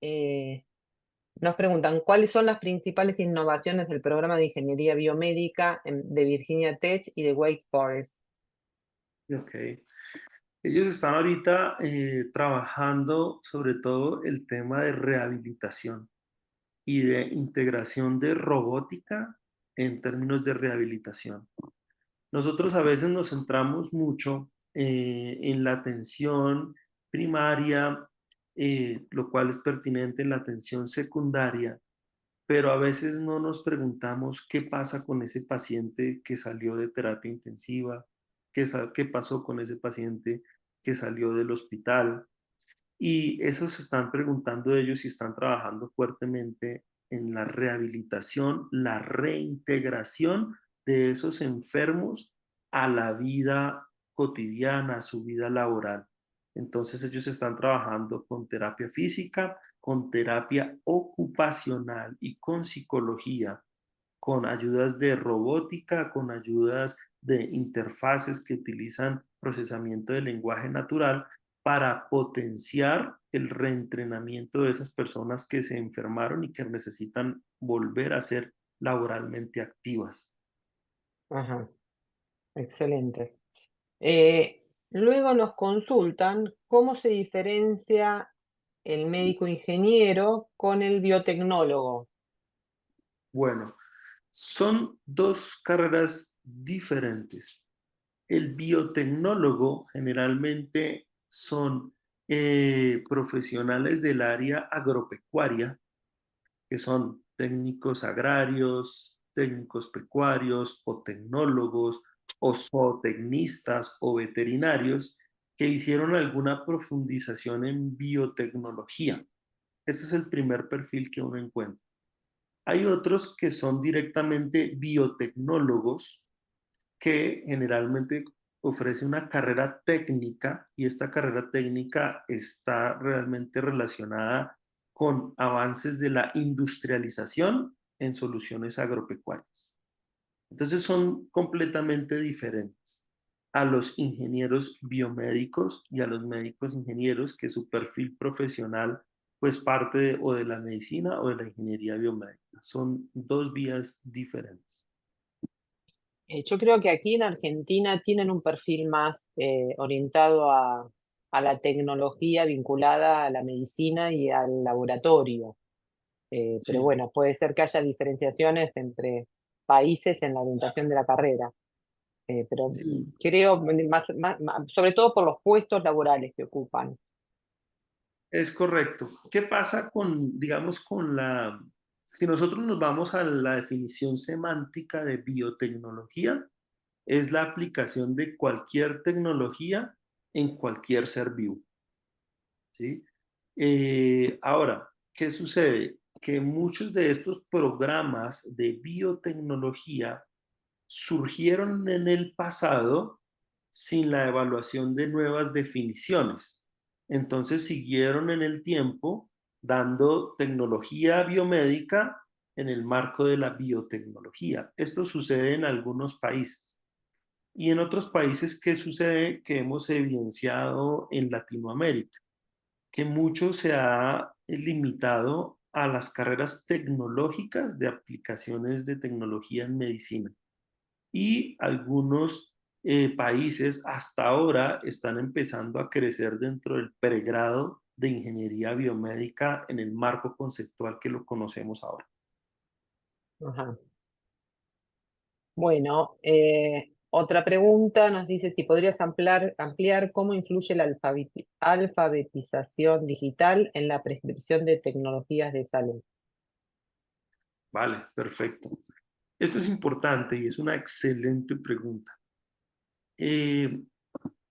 eh, Nos preguntan, ¿cuáles son las principales innovaciones del programa de ingeniería biomédica de Virginia Tech y de Wake Forest? Ok. Ellos están ahorita trabajando sobre todo el tema de rehabilitación y de integración de robótica en términos de rehabilitación. Nosotros a veces nos centramos mucho en la atención primaria, lo cual es pertinente en la atención secundaria, pero a veces no nos preguntamos qué pasa con ese paciente que salió de terapia intensiva, qué pasó con ese paciente que salió del hospital. Y eso se están preguntando ellos y están trabajando fuertemente en la rehabilitación, la reintegración de esos enfermos a la vida cotidiana, a su vida laboral. Entonces ellos están trabajando con terapia física, con terapia ocupacional y con psicología, con ayudas de robótica, con ayudas de interfaces que utilizan procesamiento de lenguaje natural para potenciar el reentrenamiento de esas personas que se enfermaron y que necesitan volver a ser laboralmente activas. Ajá, excelente. Luego nos consultan cómo se diferencia el médico ingeniero con el biotecnólogo. Bueno, son dos carreras diferentes. El biotecnólogo generalmente son profesionales del área agropecuaria, que son técnicos agrarios, técnicos pecuarios o tecnólogos o zootecnistas o veterinarios que hicieron alguna profundización en biotecnología. Ese es el primer perfil que uno encuentra. Hay otros que son directamente biotecnólogos que generalmente ofrece una carrera técnica y esta carrera técnica está realmente relacionada con avances de la industrialización en soluciones agropecuarias. Entonces son completamente diferentes a los ingenieros biomédicos y a los médicos ingenieros que su perfil profesional pues parte o de la medicina o de la ingeniería biomédica. Son dos vías diferentes. Yo creo que aquí en Argentina tienen un perfil más orientado a la tecnología vinculada a la medicina y al laboratorio. Pero Sí, bueno, puede ser que haya diferenciaciones entre países en la orientación de la carrera. Pero sí. creo, sobre todo por los puestos laborales que ocupan. Es correcto. ¿Qué pasa con, digamos, si nosotros nos vamos a la definición semántica de biotecnología, es la aplicación de cualquier tecnología en cualquier ser vivo, ¿sí? Ahora, ¿qué sucede? que muchos de estos programas de biotecnología surgieron en el pasado sin la evaluación de nuevas definiciones. Entonces siguieron en el tiempo dando tecnología biomédica en el marco de la biotecnología. Esto sucede en algunos países. Y en otros países, ¿qué sucede? Que hemos evidenciado en Latinoamérica, que mucho se ha limitado a las carreras tecnológicas de aplicaciones de tecnología en medicina. Y algunos países hasta ahora están empezando a crecer dentro del pregrado de ingeniería biomédica en el marco conceptual que lo conocemos ahora. Ajá. Bueno, otra pregunta nos dice si podrías ampliar cómo influye la alfabetización digital en la prescripción de tecnologías de salud. Vale, perfecto. Esto es importante y es una excelente pregunta. Eh,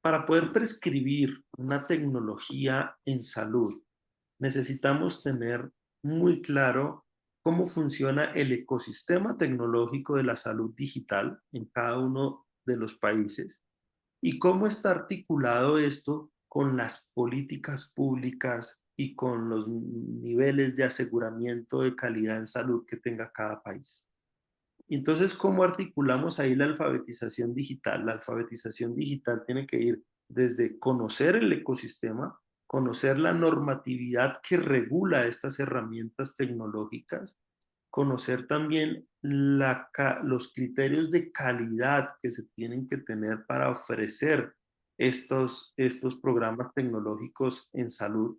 para poder prescribir una tecnología en salud, necesitamos tener muy claro cómo funciona el ecosistema tecnológico de la salud digital en cada uno de los países y cómo está articulado esto con las políticas públicas y con los niveles de aseguramiento de calidad en salud que tenga cada país. Entonces, ¿cómo articulamos ahí la alfabetización digital? La alfabetización digital tiene que ir desde conocer el ecosistema, conocer la normatividad que regula estas herramientas tecnológicas, conocer también los criterios de calidad que se tienen que tener para ofrecer estos programas tecnológicos en salud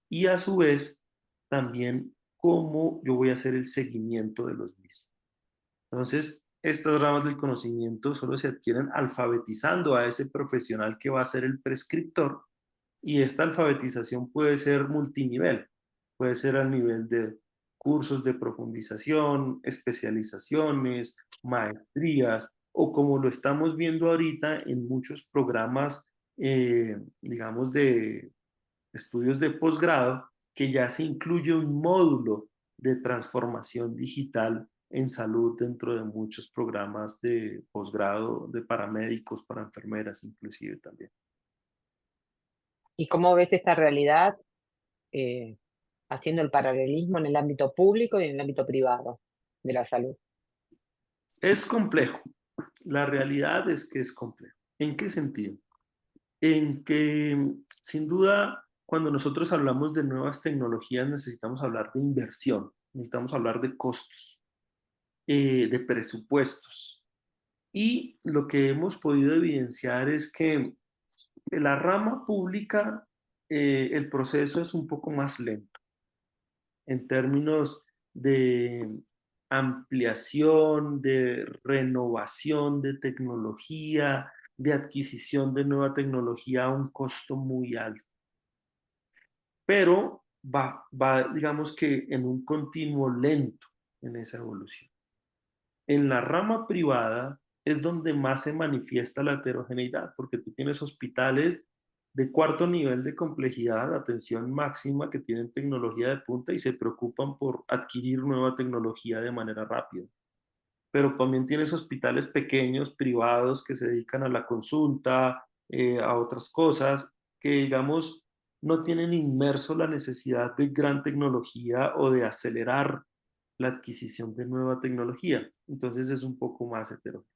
y a su vez también cómo yo voy a hacer el seguimiento de los mismos. Entonces, estas ramas del conocimiento solo se adquieren alfabetizando a ese profesional que va a ser el prescriptor y esta alfabetización puede ser multinivel, puede ser a nivel de cursos de profundización, especializaciones, maestrías o como lo estamos viendo ahorita en muchos programas, digamos, de estudios de posgrado, que ya se incluye un módulo de transformación digital en salud dentro de muchos programas de posgrado de paramédicos, para enfermeras inclusive también. ¿Y cómo ves esta realidad eh, haciendo el paralelismo en el ámbito público y en el ámbito privado de la salud? Es complejo. La realidad es que es complejo. ¿En qué sentido? En que sin duda cuando nosotros hablamos de nuevas tecnologías necesitamos hablar de inversión, necesitamos hablar de costos, de presupuestos. Y lo que hemos podido evidenciar es que en la rama pública el proceso es un poco más lento en términos de ampliación, de renovación de tecnología, de adquisición de nueva tecnología a un costo muy alto. Pero digamos que en un continuo lento en esa evolución. En la rama privada es donde más se manifiesta la heterogeneidad, porque tú tienes hospitales de cuarto nivel de complejidad, atención máxima, que tienen tecnología de punta y se preocupan por adquirir nueva tecnología de manera rápida. Pero también tienes hospitales pequeños, privados, que se dedican a la consulta, a otras cosas, que digamos no tienen inmerso la necesidad de gran tecnología o de acelerar la adquisición de nueva tecnología. Entonces es un poco más heterogéneo.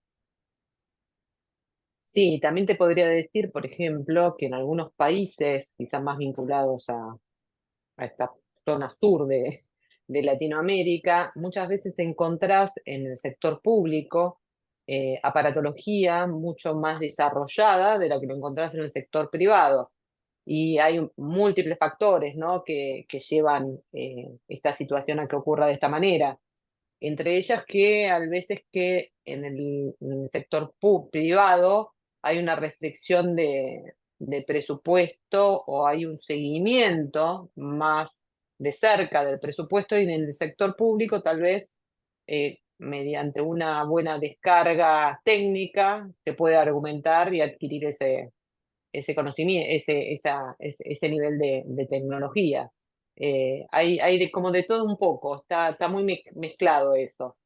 Sí, también te podría decir, por ejemplo, que en algunos países, quizás más vinculados a esta zona sur de Latinoamérica, muchas veces encontrás en el sector público aparatología mucho más desarrollada de la que lo encontrás en el sector privado. Y hay múltiples factores, ¿no? que llevan esta situación a que ocurra de esta manera. Entre ellas que a veces que en el sector privado hay una restricción de presupuesto o hay un seguimiento más de cerca del presupuesto y en el sector público tal vez mediante una buena descarga técnica se puede argumentar y adquirir ese conocimiento, ese nivel de tecnología. Hay como de todo un poco, está muy mezclado eso.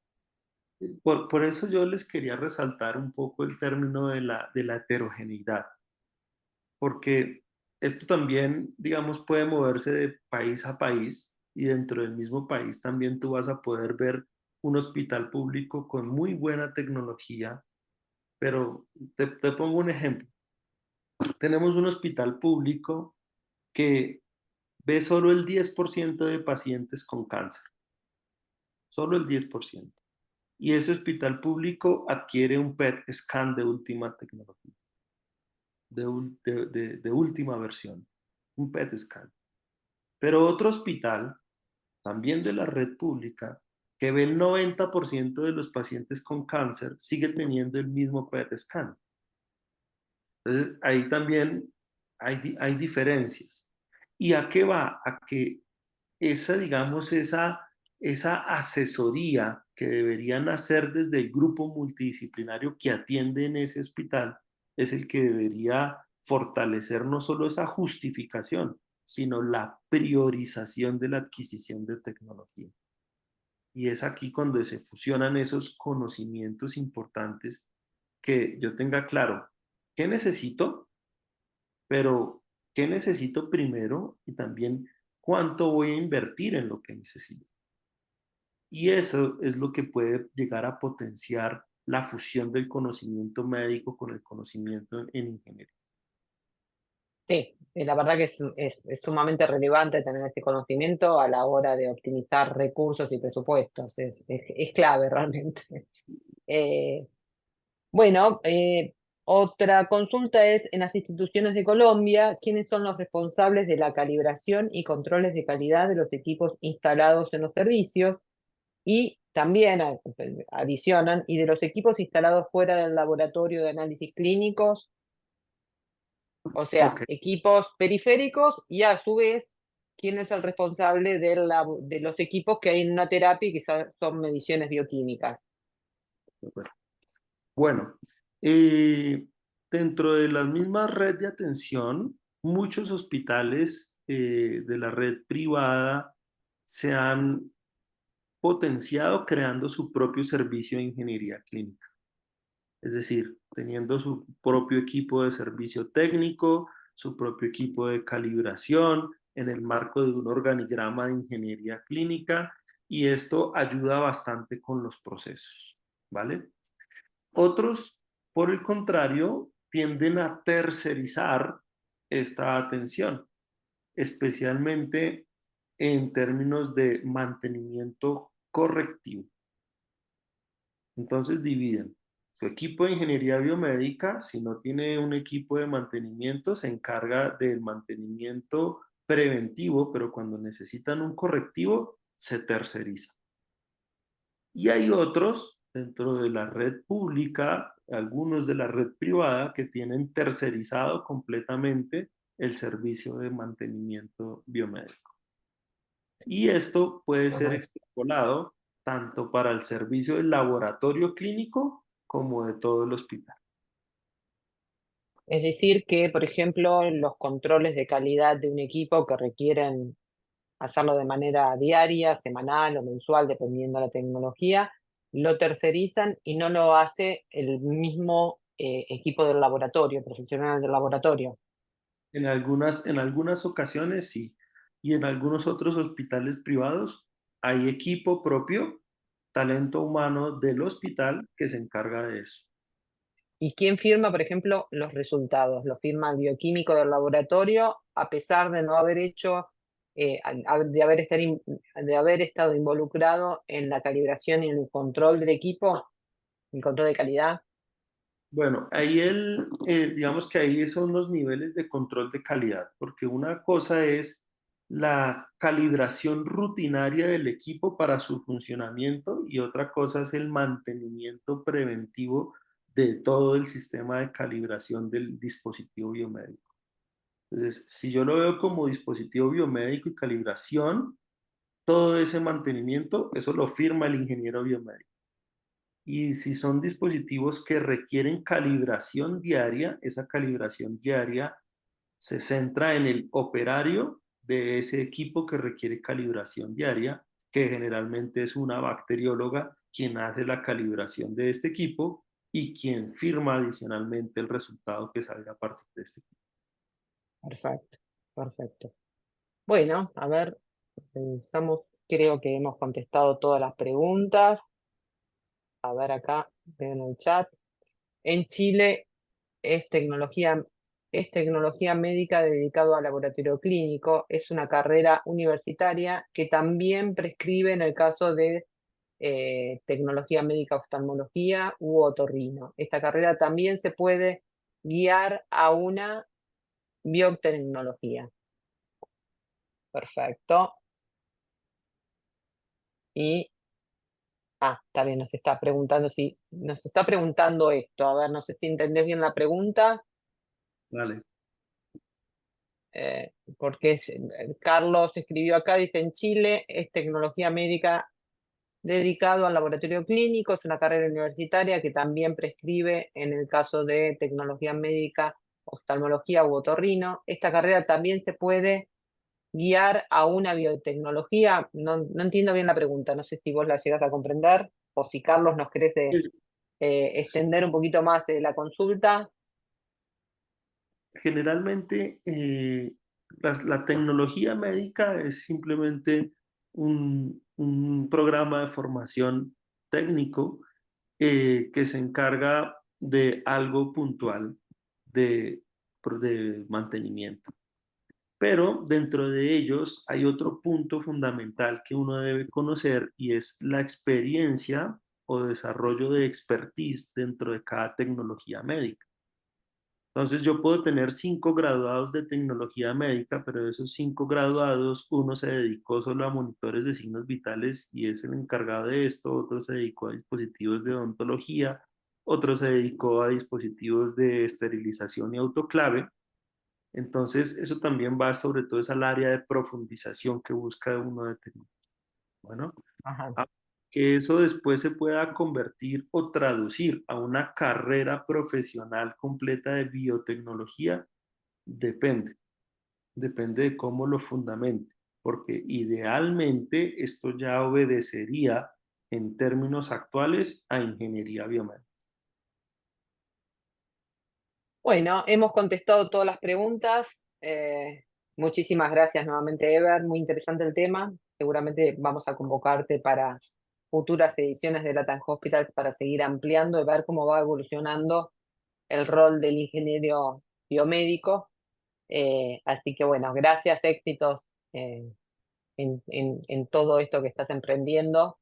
Por eso yo les quería resaltar un poco el término de la heterogeneidad, porque esto también, digamos, puede moverse de país a país y dentro del mismo país también tú vas a poder ver un hospital público con muy buena tecnología, pero te pongo un ejemplo. Tenemos un hospital público que ve solo el 10% de pacientes con cáncer, solo el 10%. Y ese hospital público adquiere un PET scan de última tecnología, de última versión, un PET scan. Pero otro hospital, también de la red pública, que ve el 90% de los pacientes con cáncer, sigue teniendo el mismo PET scan. Entonces, ahí también hay diferencias. ¿Y a qué va? A que esa, digamos, esa asesoría que deberían hacer desde el grupo multidisciplinario que atiende en ese hospital es el que debería fortalecer no solo esa justificación, sino la priorización de la adquisición de tecnología. Y es aquí cuando se fusionan esos conocimientos importantes que yo tenga claro qué necesito, pero qué necesito primero y también cuánto voy a invertir en lo que necesito. Y eso es lo que puede llegar a potenciar la fusión del conocimiento médico con el conocimiento en ingeniería. Sí, la verdad que es sumamente relevante tener este conocimiento a la hora de optimizar recursos y presupuestos. Es clave realmente. Eh, bueno, otra consulta es, en las instituciones de Colombia, ¿quiénes son los responsables de la calibración y controles de calidad de los equipos instalados en los servicios? Y también adicionan, ¿y de los equipos instalados fuera del laboratorio de análisis clínicos? O sea, Ok, equipos periféricos y a su vez, ¿quién es el responsable de los equipos que hay en una terapia y que son mediciones bioquímicas? bueno. Bueno, eh, dentro de la misma red de atención, muchos hospitales de la red privada se han potenciado creando su propio servicio de ingeniería clínica. Es decir, teniendo su propio equipo de servicio técnico, su propio equipo de calibración en el marco de un organigrama de ingeniería clínica y esto ayuda bastante con los procesos, ¿vale? Otros, por el contrario, tienden a tercerizar esta atención, especialmente en términos de mantenimiento correctivo. Entonces dividen su equipo de ingeniería biomédica, si no tiene un equipo de mantenimiento, se encarga del mantenimiento preventivo, pero cuando necesitan un correctivo, se terceriza. Y hay otros dentro de la red pública, algunos de la red privada, que tienen tercerizado completamente el servicio de mantenimiento biomédico. Y esto puede ser Ajá. extrapolado tanto para el servicio del laboratorio clínico como de todo el hospital. Es decir, que, por ejemplo, los controles de calidad de un equipo que requieren hacerlo de manera diaria, semanal o mensual, dependiendo de la tecnología, lo tercerizan y no lo hace el mismo equipo del laboratorio, profesional del laboratorio. En algunas ocasiones sí, y en algunos otros hospitales privados hay equipo propio, talento humano del hospital que se encarga de eso. ¿Y quién firma, por ejemplo, los resultados? ¿Lo firma el bioquímico del laboratorio a pesar de no haber hecho, de haber estado involucrado en la calibración y en el control del equipo, el control de calidad? Bueno, digamos que ahí son los niveles de control de calidad, porque una cosa es la calibración rutinaria del equipo para su funcionamiento y otra cosa es el mantenimiento preventivo de todo el sistema de calibración del dispositivo biomédico. Entonces, si yo lo veo como dispositivo biomédico y calibración, todo ese mantenimiento, eso lo firma el ingeniero biomédico. Y si son dispositivos que requieren calibración diaria, esa calibración diaria se centra en el operario de ese equipo que requiere calibración diaria, que generalmente es una bacterióloga quien hace la calibración de este equipo y quien firma adicionalmente el resultado que salga a partir de este equipo. Perfecto, perfecto. Bueno, a ver, pensamos, creo que hemos contestado todas las preguntas. A ver acá, veo en el chat. En Chile es tecnología médica dedicado al laboratorio clínico. Es una carrera universitaria que también prescribe en el caso de tecnología médica, oftalmología u otorrino. Esta carrera también se puede guiar a una biotecnología. Perfecto. Y, está bien, nos está preguntando si, nos está preguntando esto. A ver, no sé si entendés bien la pregunta. Vale. Porque Carlos escribió acá, dice, en Chile es tecnología médica dedicado al laboratorio clínico, es una carrera universitaria que también prescribe en el caso de tecnología médica, oftalmología u otorrino. Esta carrera también se puede guiar a una biotecnología. No, no entiendo bien la pregunta, no sé si vos la llegas a comprender o si Carlos nos querés extender un poquito más la consulta. Generalmente la tecnología médica es simplemente un programa de formación técnico que se encarga de algo puntual de, de mantenimiento. Pero dentro de ellos hay otro punto fundamental que uno debe conocer y es la experiencia o desarrollo de expertise dentro de cada tecnología médica. Entonces yo puedo tener 5 graduados de tecnología médica, pero de esos 5 graduados, uno se dedicó solo a monitores de signos vitales y es el encargado de esto, otro se dedicó a dispositivos de odontología, otro se dedicó a dispositivos de esterilización y autoclave. Entonces eso también va sobre todo es al área de profundización que busca uno de tecnología. Bueno, Ajá. que eso después se pueda convertir o traducir a una carrera profesional completa de biotecnología, depende, depende de cómo lo fundamente, porque idealmente esto ya obedecería en términos actuales a ingeniería biomédica. Bueno, hemos contestado todas las preguntas. Muchísimas gracias nuevamente, Ever. Muy interesante el tema. Seguramente vamos a convocarte para futuras ediciones de Latam Hospital para seguir ampliando y ver cómo va evolucionando el rol del ingeniero biomédico. Así que bueno, gracias, éxitos en todo esto que estás emprendiendo.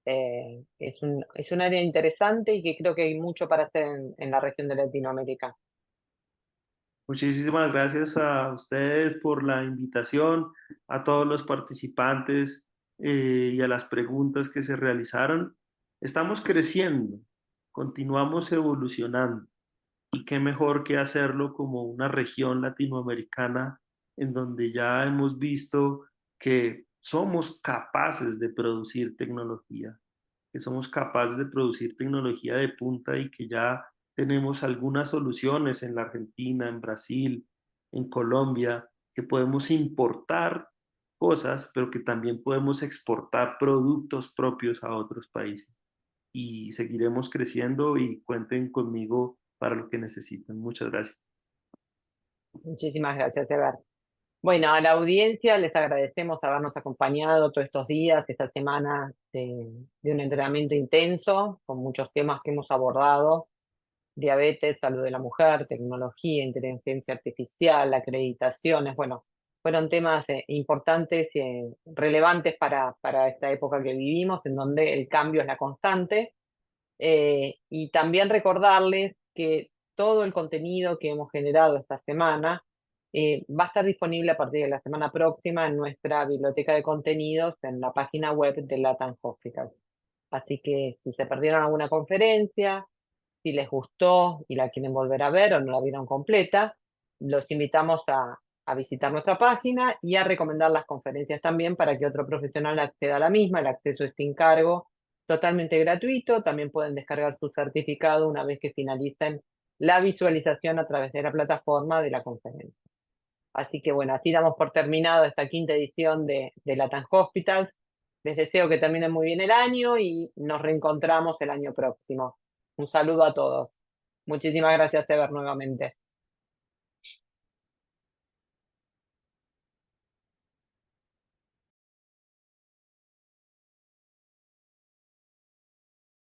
Es un área interesante y que creo que hay mucho para hacer en la región de Latinoamérica. Muchísimas gracias a ustedes por la invitación, a todos los participantes y a las preguntas que se realizaron. Estamos creciendo, continuamos evolucionando y qué mejor que hacerlo como una región latinoamericana en donde ya hemos visto que somos capaces de producir tecnología, que somos capaces de producir tecnología de punta y que ya tenemos algunas soluciones en la Argentina, en Brasil, en Colombia, que podemos importar cosas, pero que también podemos exportar productos propios a otros países. Y seguiremos creciendo y cuenten conmigo para lo que necesiten. Muchas gracias. Muchísimas gracias, Ever. Bueno, a la audiencia les agradecemos habernos acompañado todos estos días, esta semana de un entrenamiento intenso, con muchos temas que hemos abordado: diabetes, salud de la mujer, tecnología, inteligencia artificial, acreditaciones. Bueno, fueron temas importantes y relevantes para esta época que vivimos, en donde el cambio es la constante. Y también recordarles que todo el contenido que hemos generado esta semana va a estar disponible a partir de la semana próxima en nuestra biblioteca de contenidos en la página web de Latam Hospital. Así que si se perdieron alguna conferencia, si les gustó y la quieren volver a ver o no la vieron completa, los invitamos a visitar nuestra página y a recomendar las conferencias también para que otro profesional acceda a la misma. El acceso es sin cargo, totalmente gratuito. También pueden descargar su certificado una vez que finalicen la visualización a través de la plataforma de la conferencia. Así que bueno, así damos por terminado esta quinta edición de Latam Hospitals. Les deseo que terminen muy bien el año y nos reencontramos el año próximo. Un saludo a todos. Muchísimas gracias, Ever, nuevamente.